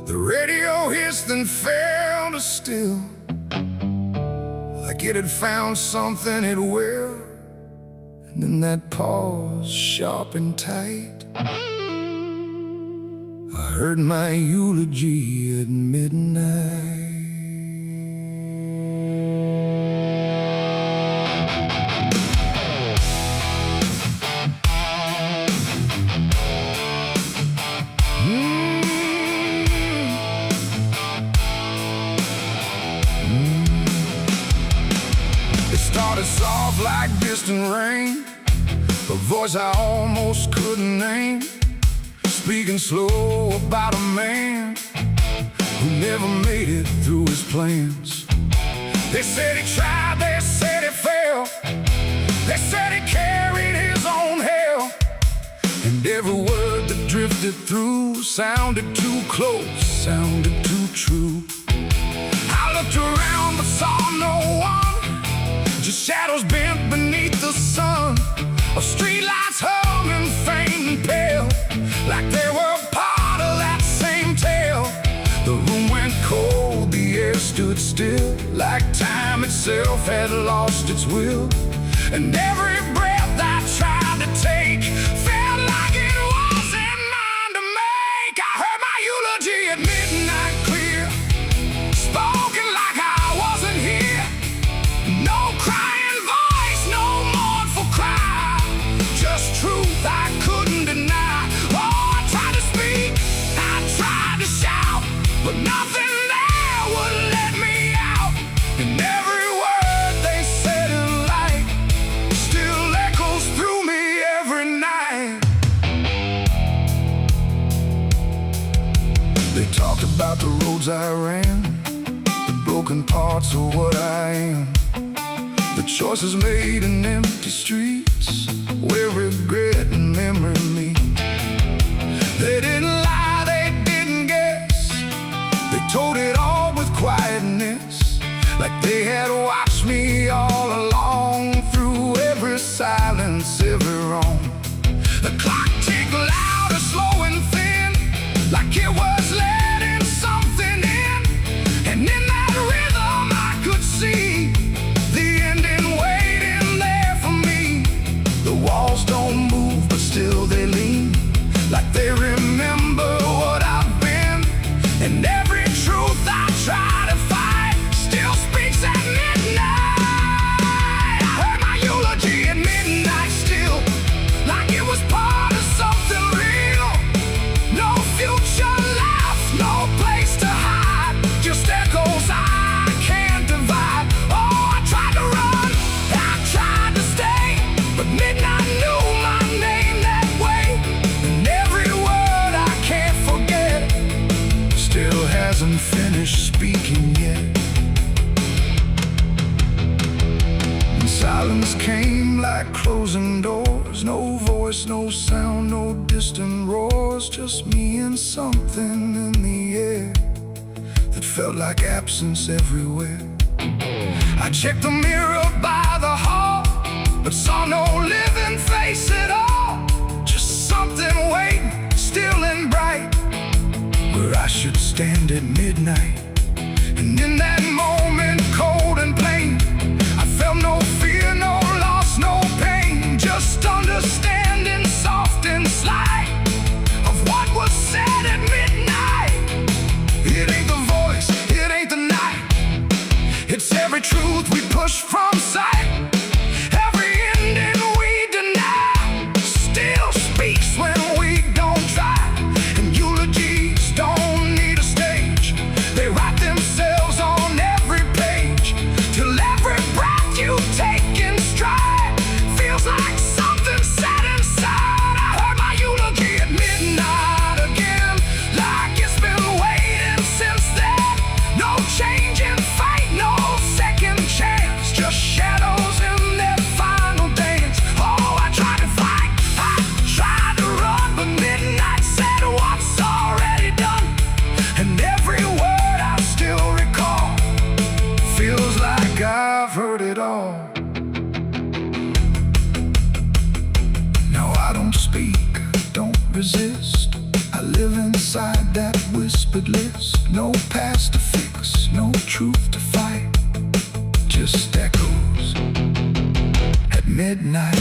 The radio hissed and fell to still, like it had found something it will. And in that pause, sharp and tight, I heard my eulogy at midnight. It started soft like distant rain, a voice I almost couldn't name, speaking slow about a man who never made it through his plans. They said he tried, they said he failed, they said he carried his own hell, and every word that drifted through sounded too close, sounded too true. I looked around but saw no one, just shadows bent beneath the sun, of streetlights humming faint and pale, like they were part of that same tale. The room went cold, the air stood still, like time itself had lost its will. And every breath I tried to take felt like it wasn't mine to make. I heard my eulogy at midnight clear, spoken like I wasn't here. No crying voice, no mournful cry, just truth I couldn't deny. Oh, I tried to speak, I tried to shout, but nothing there would let me out. And every word they said in light still echoes through me every night. They talked about the roads I ran, the broken parts of what I am, the choices made in empty streets where regret and memory meet. They didn't lie, they didn't guess, they told it all with quietness, like they had watched me all along, through every silence, every wrong. The clock ticked loud and slow and thin, like it was letting something in. And in that rhythm I could see the ending waiting there for me. The walls don't move, but still they lean, like they remember what I've been. And every truth I try to fight still speaks at midnight. I heard my eulogy at midnight still, like it was part of something real. No future left, no place to hide, just echoes I can't divide. Oh, I tried to run, I tried to stay, but midnight knew my name that way. And every word I can't forget still hasn't finished speaking yet. And silence came like closing doors, no voice, no sound, no distant roars, just me and something in the air that felt like absence everywhere. I checked the mirror by the hall, but saw no living face at all, just something waiting, still and bright, where I should stand at midnight. And in that moment, cold and plain, I felt no fear, no loss, no pain, just understanding, soft and slight, of what was said at midnight. It ain't the voice, it ain't the night, it's every truth we push from sight, every ending effortless, no past to fix, no truth to fight, just echoes at midnight.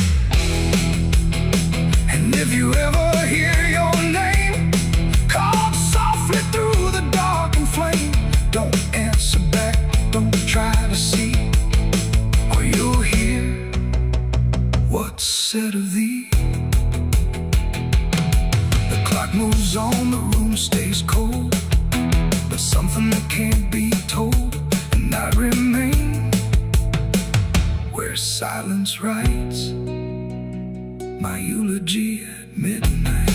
And if you ever hear your name called softly through the dark and flame, don't answer back, don't try to see, or you'll hear what's said of thee. The clock moves on, the room stays cold, but something that can't be told, and I remain where silence writes my eulogy at midnight.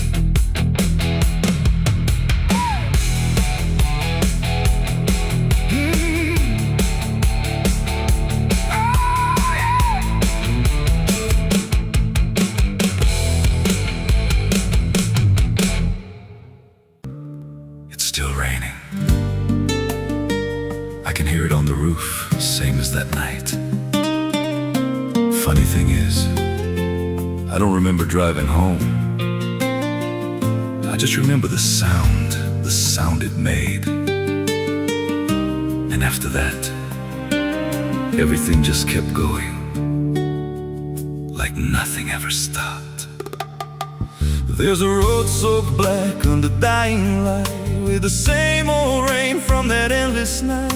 It's still raining. I can hear it on the roof, same as that night. Funny thing is, I don't remember driving home. I just remember the sound it made. And after that, everything just kept going, like nothing ever stopped. There's a road so black under dying light, with the same old rain from that endless night.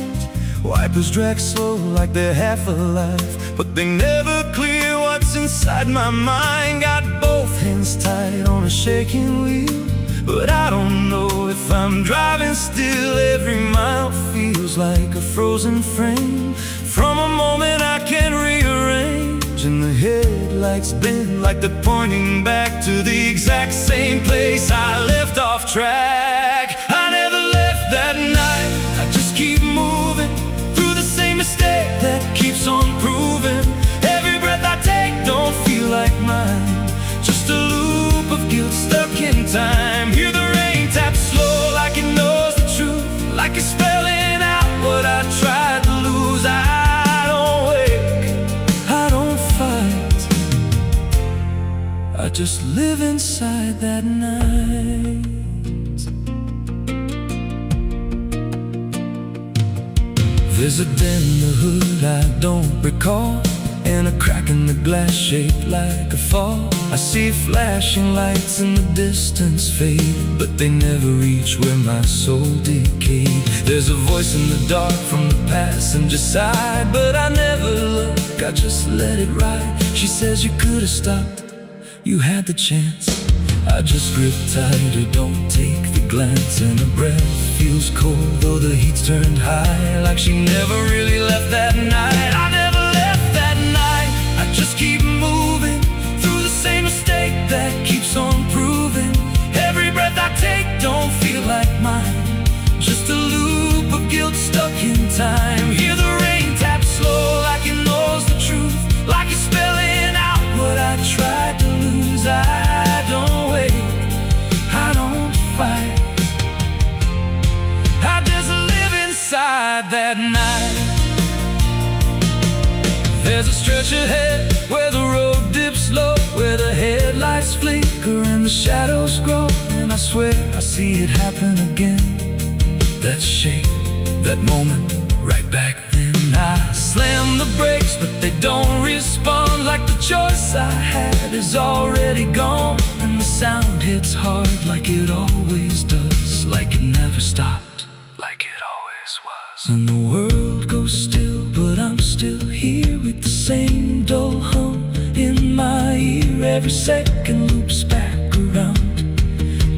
Wipers drag slow like they're half alive, but they never clear what's inside my mind. Got both hands tied on a shaking wheel, but I don't know if I'm driving still. Every mile feels like a frozen frame from a moment I can't rearrange. And the headlights bend like they're pointing back to the exact same place I left off track. I never left that night, I just keep moving through the same mistake that keeps on proving. Every breath I take don't feel like mine, just a loop of guilt stuck in time. Hear the rain tap slow like it knows the truth, like it's spelling out what I tried to lose. I don't wake, I don't fight, I just live inside that night. There's a dent in the hood I don't recall, and a crack in the glass shaped like a fall. I see flashing lights in the distance fade, but they never reach where my soul decayed. There's a voice in the dark from the passenger side, but I never look, I just let it ride. She says you could have stopped, you had the chance. I just grip tighter, don't take the glance, and her breath feels cold though the heat's turned high, like she never really left that night. I never left that night, I just keep moving through the same mistake that keeps on proving. Every breath I take don't feel like mine, just a loop of guilt stuck in time. Hear the rain tap slow like it knows the truth, like it's spelling out what I tried to lose. I don't wait, I don't fight, I just live inside that night. There's a stretch ahead where the road dips low, where the headlights flicker and the shadows grow, and I swear I see it happen again. That shape, that moment, right back then. I slam the brakes, but they don't respond, like the choice I had is already gone. And the sound hits hard like it always does, like it never stopped, like it always was. And the world goes still, but I'm still here with the same dull hum in my ear. Every second loops back around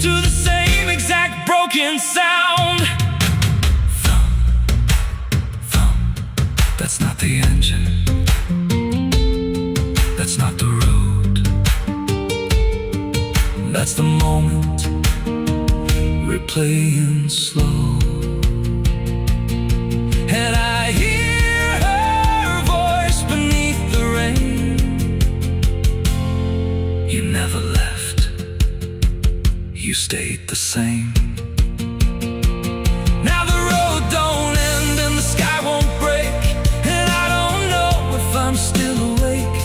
to the same exact broken sound. That's not the engine, that's not the road, that's the moment replaying slow. And I hear her voice beneath the rain. You never left, you stayed the same. Now the road don't end and the sky won't break, I'm still awake.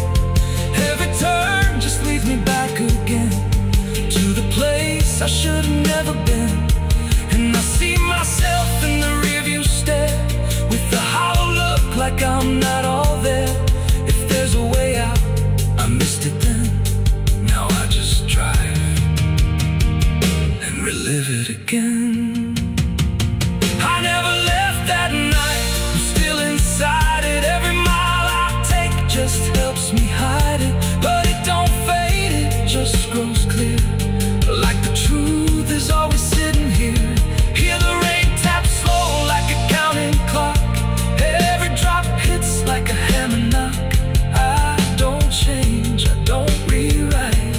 Every turn just leads me back again to the place I should have never been. And I see my hide it, but it don't fade, it just grows clear. Like the truth is always sitting here. Hear the rain tap slow like a counting clock. Every drop hits like a hammer knock. I don't change, I don't rewrite.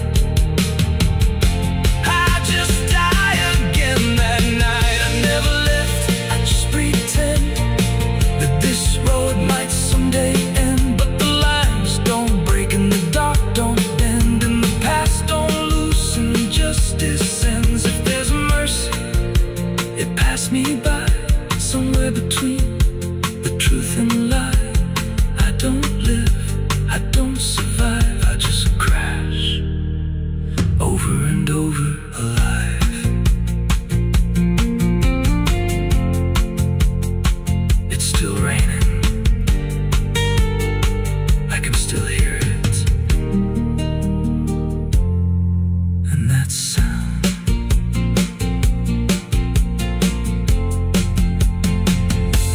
I just die again that night. I never left, I just pretend that this road might someday end. But the lines don't break and the dark don't bend, and the past don't loosen, justice ends. If there's mercy, it passed me by, somewhere between the truth and lie. I don't live, I don't survive, I just crash over and over alive. It's still raining, I can still hear it. And that sound,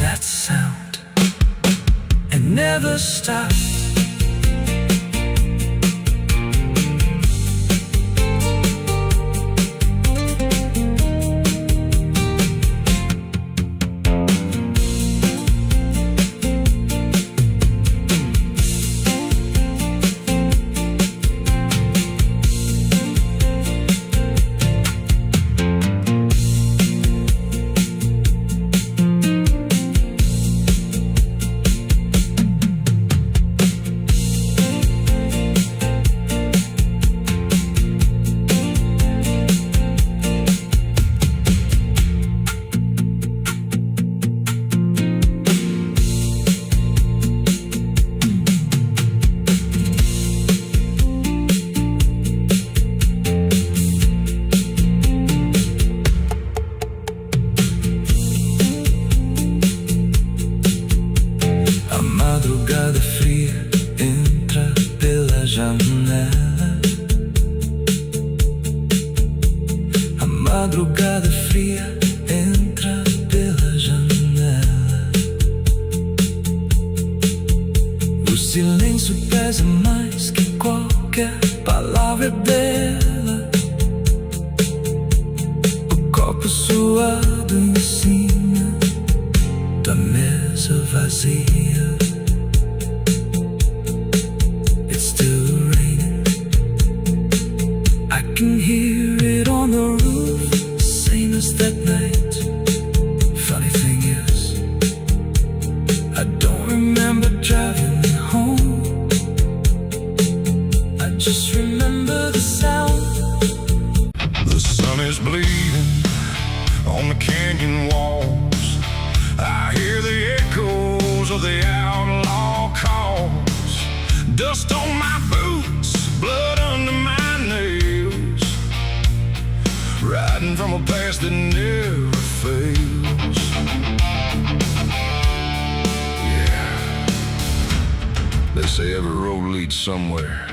that sound, it never stops. A madrugada fria entra pela janela. A madrugada fria entra pela janela. O silêncio pesa mais que qualquer palavra bela. O copo suado em cima da mesa vazia. It's still raining, I can hear it on the roof, same as that night. Funny thing is, I don't remember driving home. I just remember the sound. The sun is bleeding on the canyon walls. I hear the echoes of the outlaw calls. Dust on my boots, blood under my nails. Riding from a past that never fails. Yeah. They say every road leads somewhere,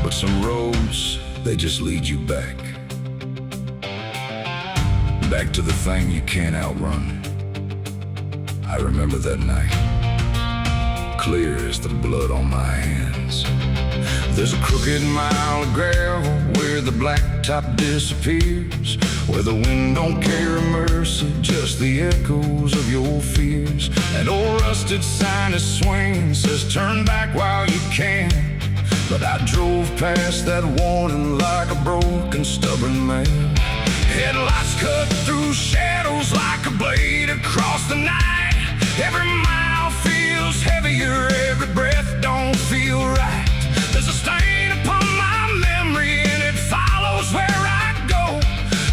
but some roads, they just lead you back. Back to the thing you can't outrun. I remember that night, clear as the blood on my hands. There's a crooked mile of gravel where the blacktop disappears, where the wind don't carry mercy, just the echoes of your fears. That old rusted sign is swinging, says turn back while you can. But I drove past that warning like a broken, stubborn man. Headlights cut through shadows like a blade across the night. Every mile feels heavier, every breath don't feel right. There's a stain upon my memory and it follows where I go,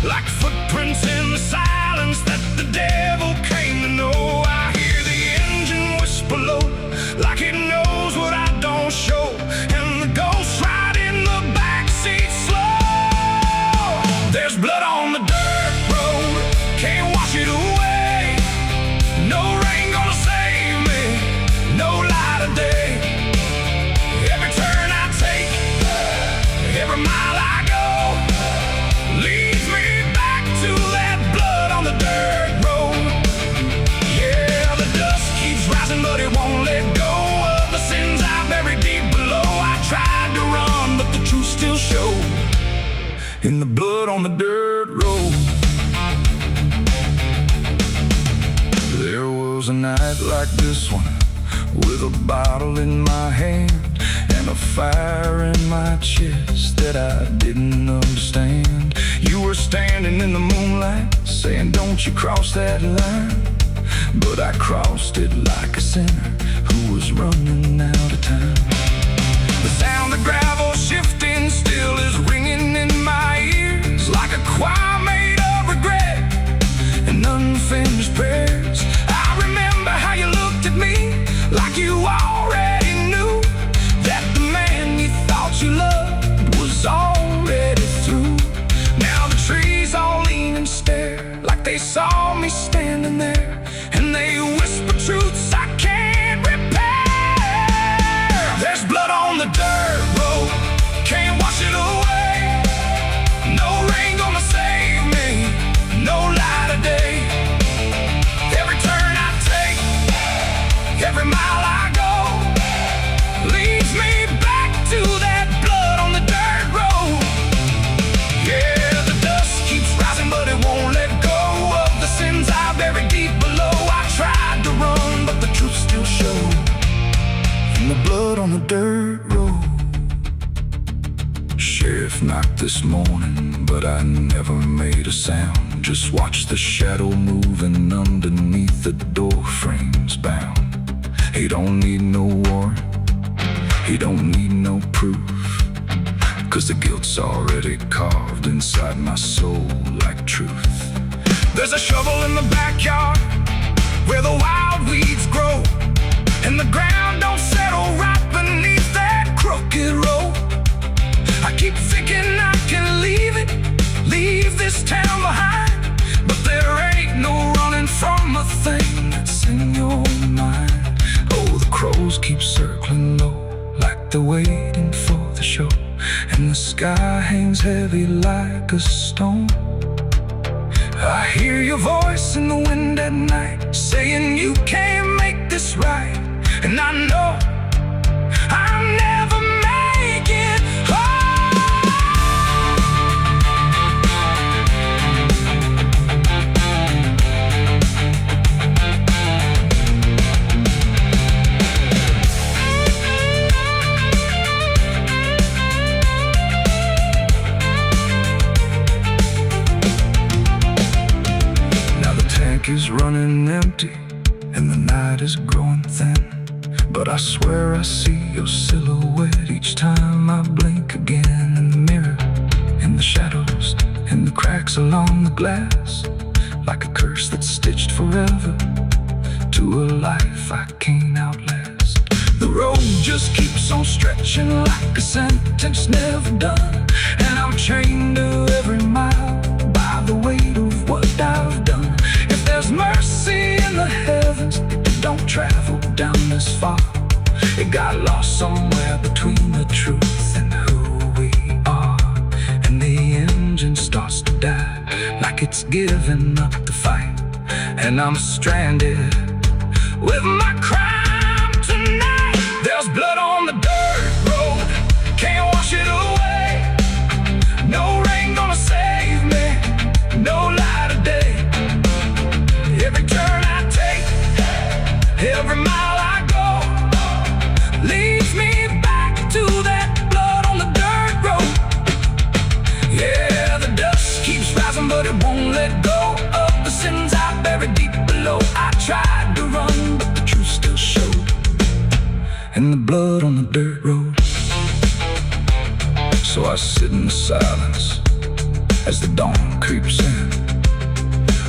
like footprints in the silence that the devil came to know. I hear the engine whisper low, like it knows what I don't show, and the ghost ride in the backseat slow. There's blood on the dirt road, can't wash it away. No rain gonna save me, no light of day. in the blood on the dirt road. There was a night like this one, with a bottle in my hand and a fire in my chest that I didn't understand. You were standing in the moonlight, saying don't you cross that line. But I crossed it like a sinner who was running out of time. The sound of gravel shifting still is ringing in my ears, like a choir made of regret and unfinished prayers. I remember how you looked at me like you already knew that the man you thought you loved was already through. Now the trees all lean and stare like they saw me standing there, and they whisper truths I can't repair. There's blood on the dirt road, can't wash it away. No rain gonna save me, no light of day. Every turn I take, every mile I go, leads me back to that blood on the dirt road. Yeah, the dust keeps rising, but it won't let go of the sins I buried deep below. I tried to run, but the truth still showed in the blood on the dirt road. Sheriff knocked this morning, but I never made a sound. Just watched the shadow moving underneath the door frames bound. He don't need no warrant, he don't need no proof, 'cause the guilt's already carved inside my soul like truth. There's a shovel in the backyard where the wild weeds grow, and the ground don't settle right beneath that crooked road. I keep thinking I can leave it, leave this town behind, but there ain't no running from a thing that's in your mind. Oh, the crows keep circling low like they're waiting for the show, and the sky hangs heavy like a stone. I hear your voice in the wind at night, saying you can't make this right, and I know I'll never make it home. Is running empty and the night is growing thin, but I swear I see your silhouette each time I blink again. In the mirror, in the shadows, in the cracks along the glass, like a curse that's stitched forever to a life I can't outlast. The road just keeps on stretching like a sentence never done, and I'm chained to every mile by the weight of what I've done. There's mercy in the heavens, it don't travel down this far. It got lost somewhere between the truth and who we are, and the engine starts to die like it's giving up the fight, and I'm stranded with my crime tonight. There's blood on the dirt road, can't wash it away. No rain gonna save me, no light of day. Every turn I take, every mile I go, leads me back to that blood on the dirt road. Yeah, the dust keeps rising, but it won't let go of the sins I buried deep below. I tried to run, but the truth still showed in the blood on the dirt road. So I sit in the silence as the dawn creeps in,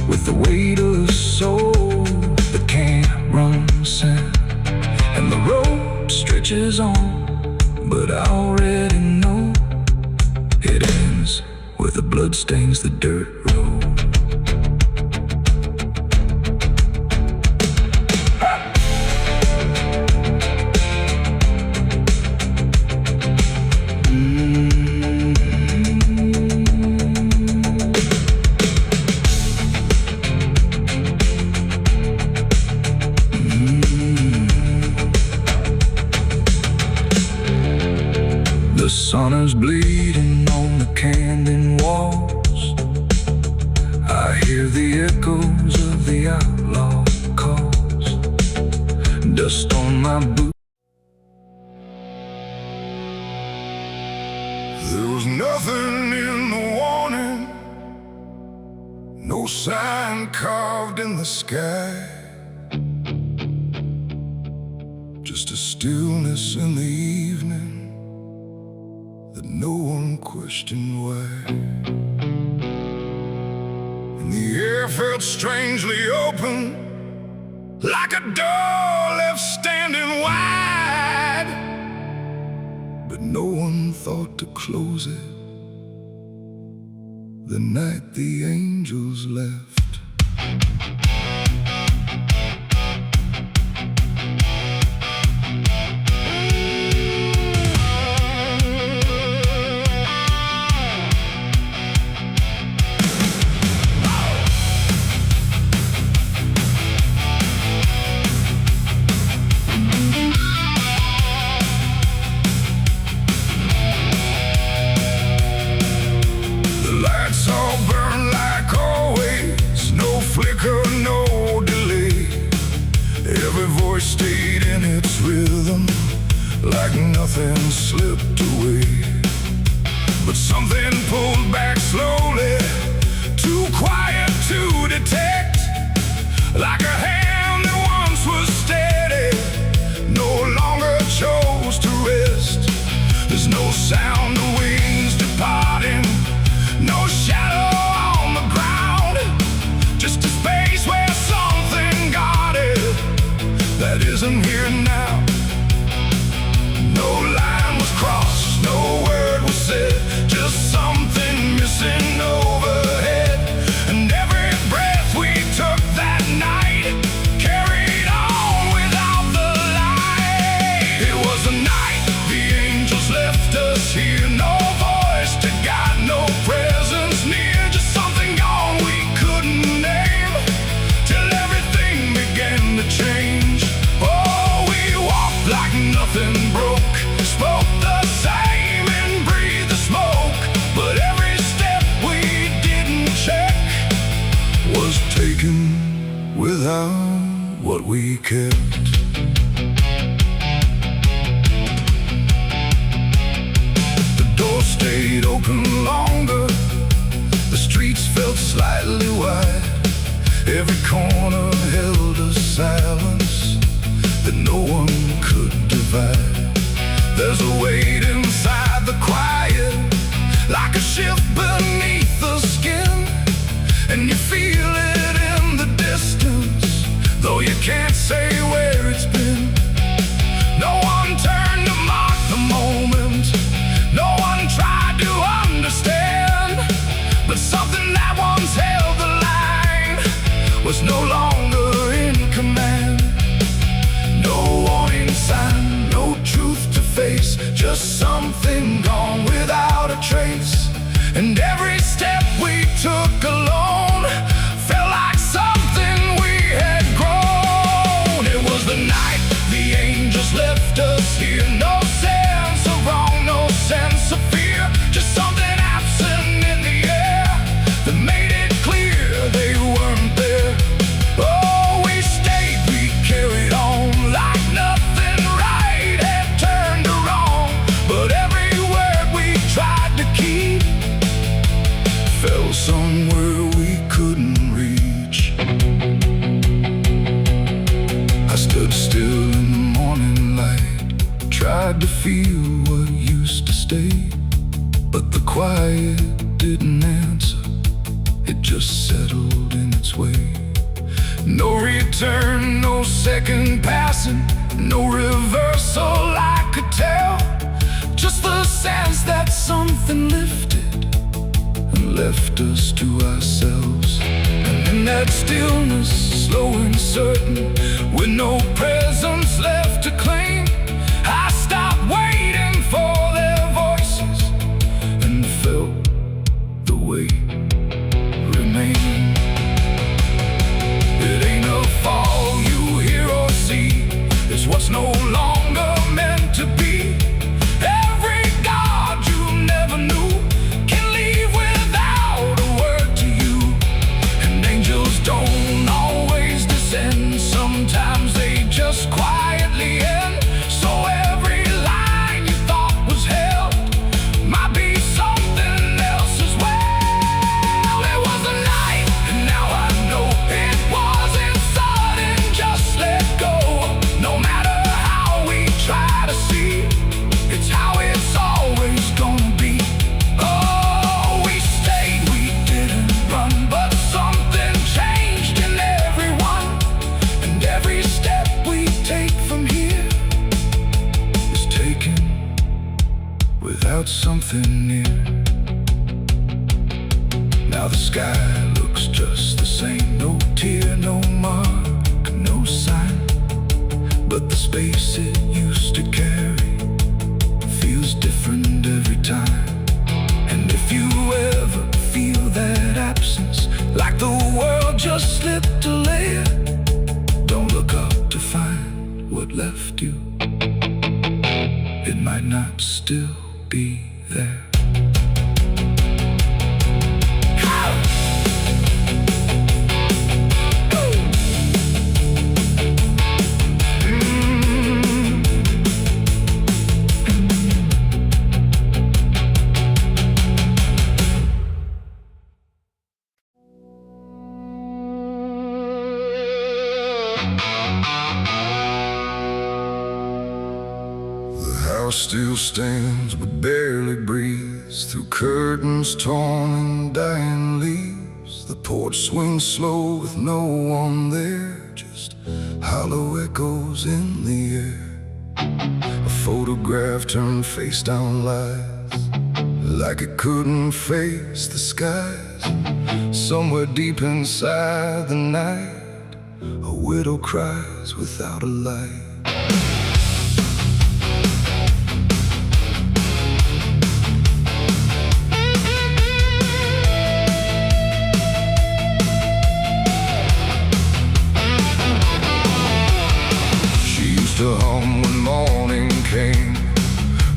with the weight of a soul that can't run sin. And the road stretches on, but I already know it ends where the blood stains the dirt road. The sun is bleeding on the Camden walls. I hear the echoes of the outlaw calls. Dust on my boots. There was nothing in the warning, no sign carved in the sky, just a stillness in the evening that no one questioned why. And the air felt strangely open, like a door left standing wide, but no one thought to close it the night the angels left. Stayed in its rhythm, like nothing slipped away. But something pulled back slowly, too quiet to detect, like a hand that once was steady, no longer chose to rest. There's no sound of wings departing, no shadow on the ground, just a space where something guarded that isn't here now. No line was crossed, no word was said, just something missing overhead. And every breath we took that night carried on without the light. It was the night the angels left us here, no voice to guide, no presence near, just something gone we couldn't name, till everything began to change. Like nothing broke, spoke the same and breathed the smoke, but every step we didn't check was taken without what we kept. The door stayed open longer, the streets felt slightly wide, every corner held a silence that no one could divide. There's a weight inside the quiet, like a shift beneath the skin, and you feel it in the distance, though you can't say where it's been. No one turned to mark the moment, no one tried to understand, but something that once held the line was no longer in command. No warning sign, no truth to face, just something gone without a trace. And every step we took alone felt like something we had grown. It was the night the angels left us here, no sense of wrong, no sense of fear, just something absent in the air that made it clear they weren't there. Oh, we stayed, we carried on, like nothing right had turned to wrong, but every word we tried to keep fell somewhere we couldn't reach. I stood still in the morning light, tried to feel what used to stay, but the quiet didn't answer, it just settled in its way. No return, no second passing, no reversal I could tell, just the sense that something lifted and left us to ourselves. And in that stillness, slow and certain, with no presence left to claim, I stopped waiting for their voices and felt the weight remain. It ain't a fall you hear or see, it's what's no longer meant to be. Every God you never knew can leave without without something near. Now the sky looks just the same, no tear, no mark, no sign. But the space it used to carry feels different every time. And if you ever feel that absence, like the world just slipped a layer, don't look up to find what left you. It might not still be there. Still stands but barely breathes through curtains torn and dying leaves. The porch swings slow with no one there, just hollow echoes in the air. A photograph turned face down lies, like it couldn't face the skies. Somewhere deep inside the night, a widow cries without a light. To hum when morning came,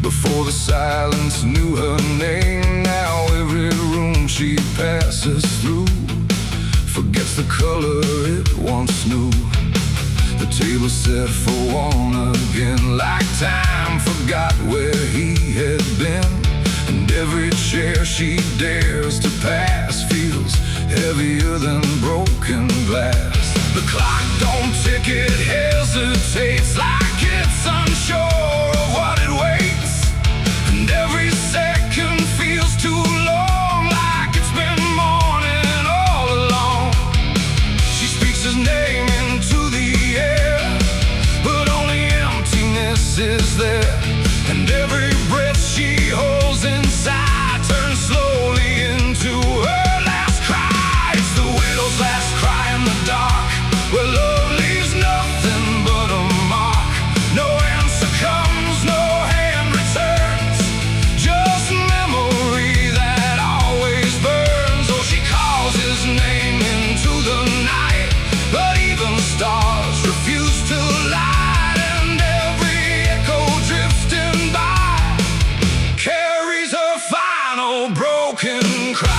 before the silence knew her name. Now every room she passes through forgets the color it once knew. The table set for one again, like time forgot where he had been. And every chair she dares to pass feels heavier than broken glass. The clock don't tick, it hesitates, like it's unsure of what it waits. And every second feels too long, like it's been morning all along. She speaks his name into the air, but only emptiness is there. And every breath she holds inside turns slowly into her last cry. It's the widow's last cry in the dark, where love leaves nothing but a mark. No answer comes, no hand returns, just memory that always burns. Oh, she calls his name into the night, but even stars refuse to light. And every echo drifting by carries her final broken cry.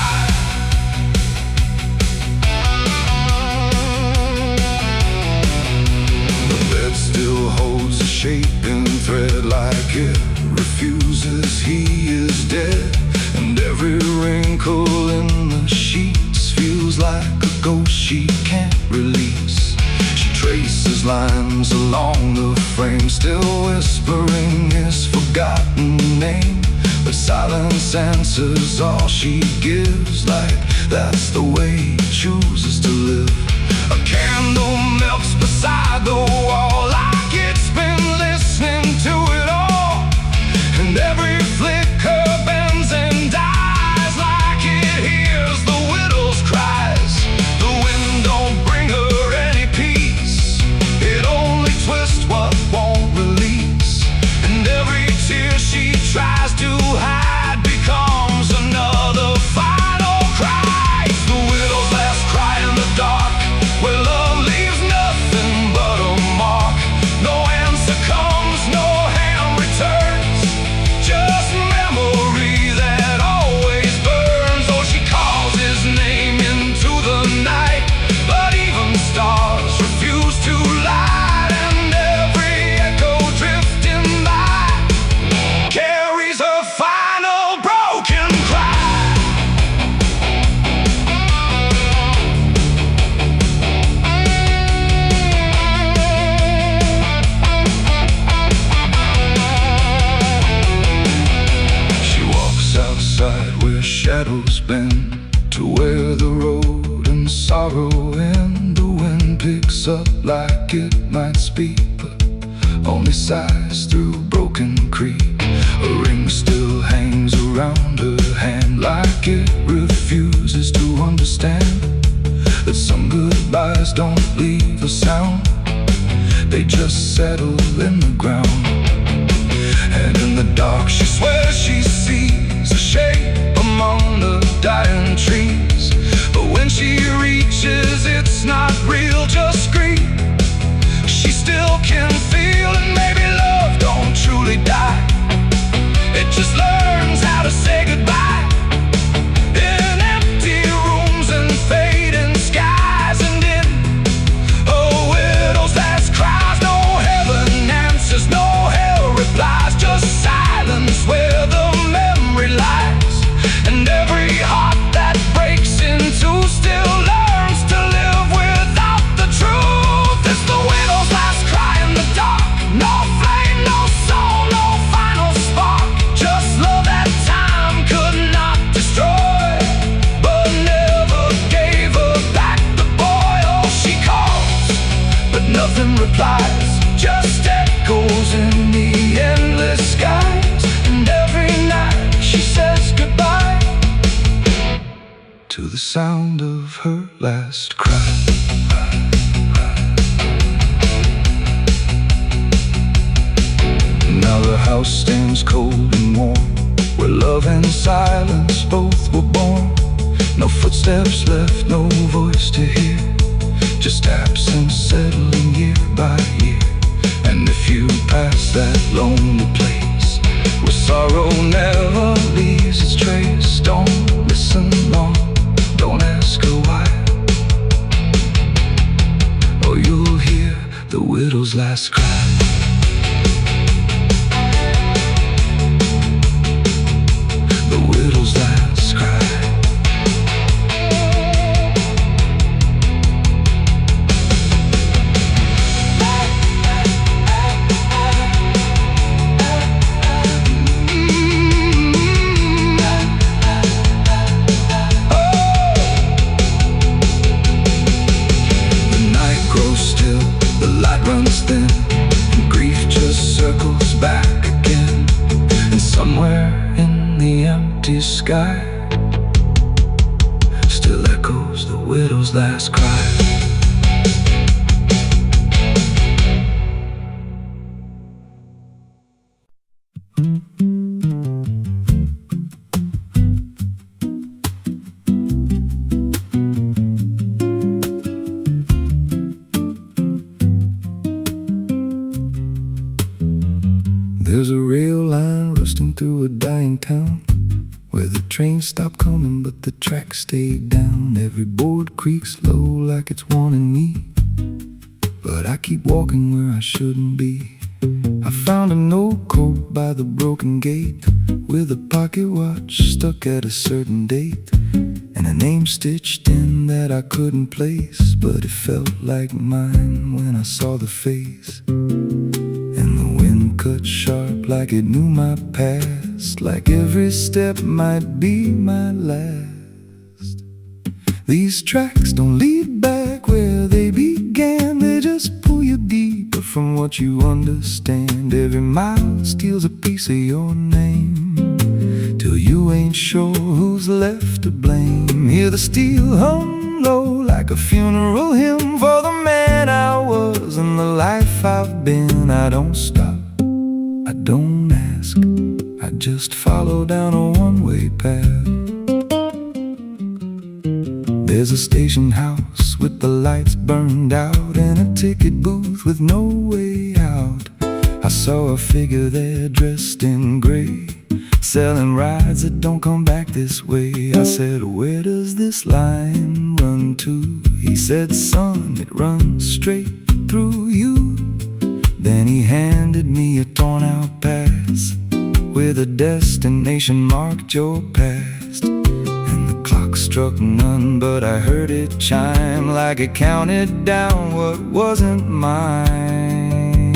Still holds a shaping thread, like it refuses he is dead. And every wrinkle in the sheets feels like a ghost she can't release. She traces lines along the frame, still whispering his forgotten name. But silence answers all she gives, like that's the way he chooses to live. A candle melts beside the wall, like it's been listening to it all. And every flicker bends and dies, like it hears the widow's cries. The wind don't bring her any peace, it only twists what won't release. And every tear she tries to hide becomes another final cry. It's the widow's last cry in the dark, where love leaves nothing but a mark. No answer comes, no hand returns, just memory that always burns. Oh, she calls his name into the night, but even stars refuse to light. And every echo drifting by carries her final broken cry. Outside where shadows bend, to where the road and sorrow end. The wind picks up like it might speak, but only sighs through broken creek. A ring still hangs around her hand, like it refuses to understand that some goodbyes don't leave a sound, they just settle in the ground. And in the dark she swears she sees a shape among the dying trees, but when she reaches, it's not real, just grief. She still can feel, and maybe love don't truly die, it just learns how to say goodbye. In empty rooms and fading skies, and in a widow's last cries, no heaven answers, no hell replies, just silence where the memory lies. And every heart that breaks in two still learns to live without the truth. It's the widow's last cry in the dark, no flame, no soul, no final spark, just love that time could not destroy, but never gave her back the boy. Oh, she calls, but nothing replies, just echoes in the endless skies. And every night she says goodbye to the sound of her last cry. Now the house stands cold and warm, where love and silence both were born. No footsteps left, no voice to hear, just absence settling year by year. And if you pass that lonely place where sorrow never leaves its trace, don't listen long, don't ask her why, or you'll hear the widow's last cry. The widow's last cry. Runs thin, and grief just circles back again. And somewhere in the empty sky still echoes the widow's last cry. There's a rail line rusting through a dying town, where the trains stop coming but the tracks stay down. Every board creaks low like it's warning me, but I keep walking where I shouldn't be. I found a note code by the broken gate, with a pocket watch stuck at a certain date, and a name stitched in that I couldn't place, but it felt like mine when I saw the face. And the wind cut sharp like it knew my past, like every step might be my last. These tracks don't lead back where they began, they just pull you deeper from what you understand. Every mile steals a piece of your name, till you ain't sure who's left to blame. Hear the steel hum low like a funeral hymn for the man I was and the life I've been. I don't stop, I don't ask, I just follow down a one-way path. There's a station house with the lights burned out, and a ticket booth with no way out. I saw a figure there dressed in gray, selling rides that don't come back this way. I said, where does this line run to? He said, son, it runs straight through you. Then he handed me a torn out pass with a destination marked your past. And the clock struck none, but I heard it chime like it counted down what wasn't mine.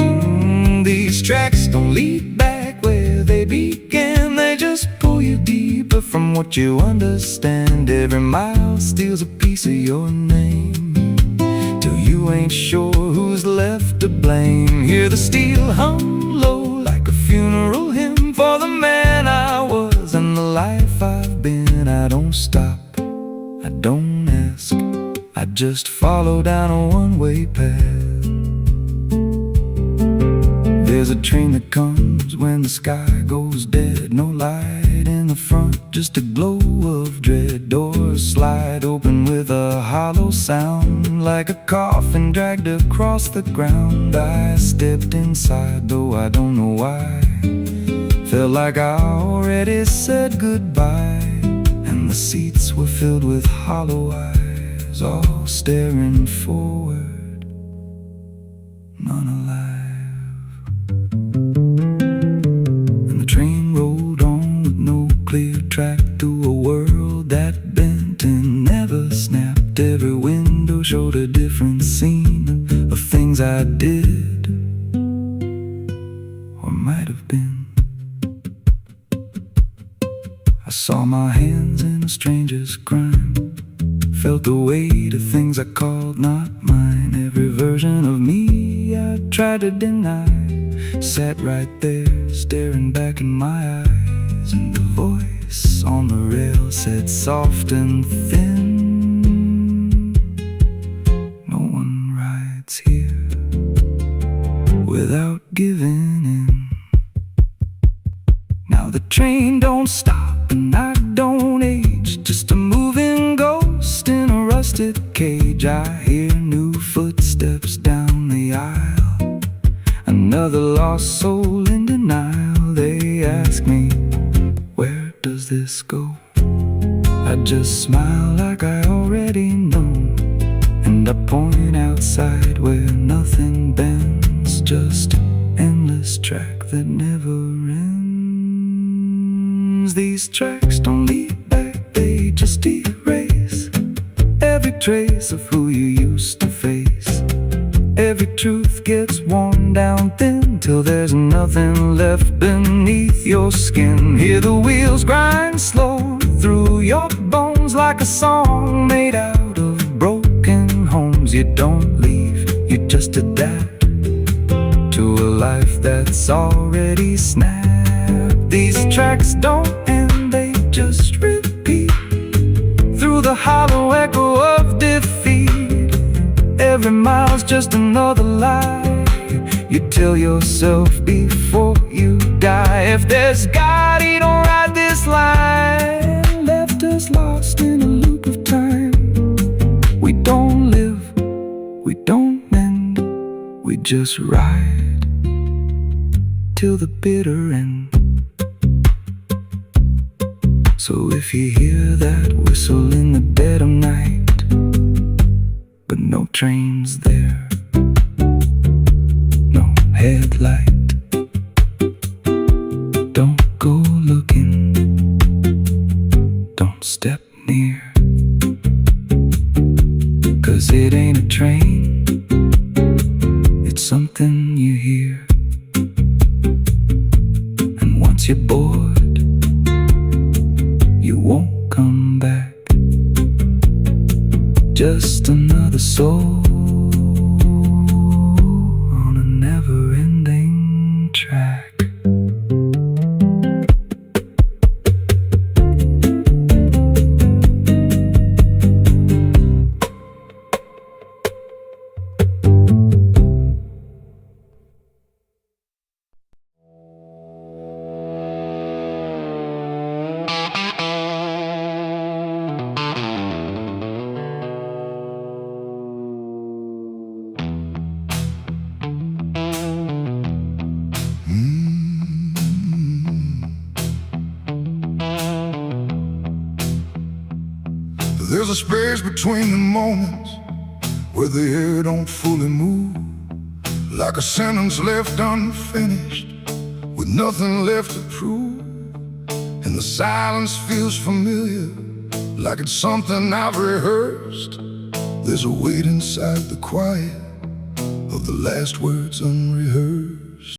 These tracks don't lead back where they began, they just pull you deeper from what you understand. Every mile steals a piece of your name, till you ain't sure who's left to blame. Hear the steel hum low like a funeral hymn for the just follow down a one-way path. There's a train that comes when the sky goes dead. No light in the front, just a glow of dread. Doors slide open with a hollow sound, like a coffin dragged across the ground. I stepped inside, though I don't know why. Felt like I already said goodbye, and the seats were filled with hollow eyes, all staring forward, none alive. And the train rolled on with no clear track through a world that bent and never snapped. Every window showed a different scene of things I did, or might have been. I saw my hands in a stranger's crime, felt the weight of things I called not mine. Every version of me I tried to deny sat right there, staring back in my eyes. And the voice on the rail said soft and thin, no one rides here without giving in. Now the train don't stop and I don't age, just a moving ghost in a rusted cage. I hear new footsteps down the aisle, another lost soul in denial. They ask me, where does this go? I just smile like I already know, and I point outside where nothing bends, just an endless track that never ends. These tracks don't lead back, they just erase every trace of who you used to face. Every truth gets worn down thin, till there's nothing left beneath your skin. Hear the wheels grind slow through your bones, like a song made out of broken homes. You don't leave, you just adapt to a life that's already snapped. These tracks don't end, they just repeat through the hollow echo of defeat. Every mile's just another lie you tell yourself before you die. If there's God, he don't ride this line, left us lost in a loop of time. We don't live, we don't mend, we just ride till the bitter end. So if you hear that whistle in the dead of night, but no train's there, no headlight, don't go looking, don't step near, 'cause it ain't a train, it's something you hear. And once you're bored, you won't come back, just another soul on a never-ending track. There's a space between the moments where the air don't fully move, like a sentence left unfinished with nothing left to prove. And the silence feels familiar, like it's something I've rehearsed. There's a weight inside the quiet of the last words unrehearsed.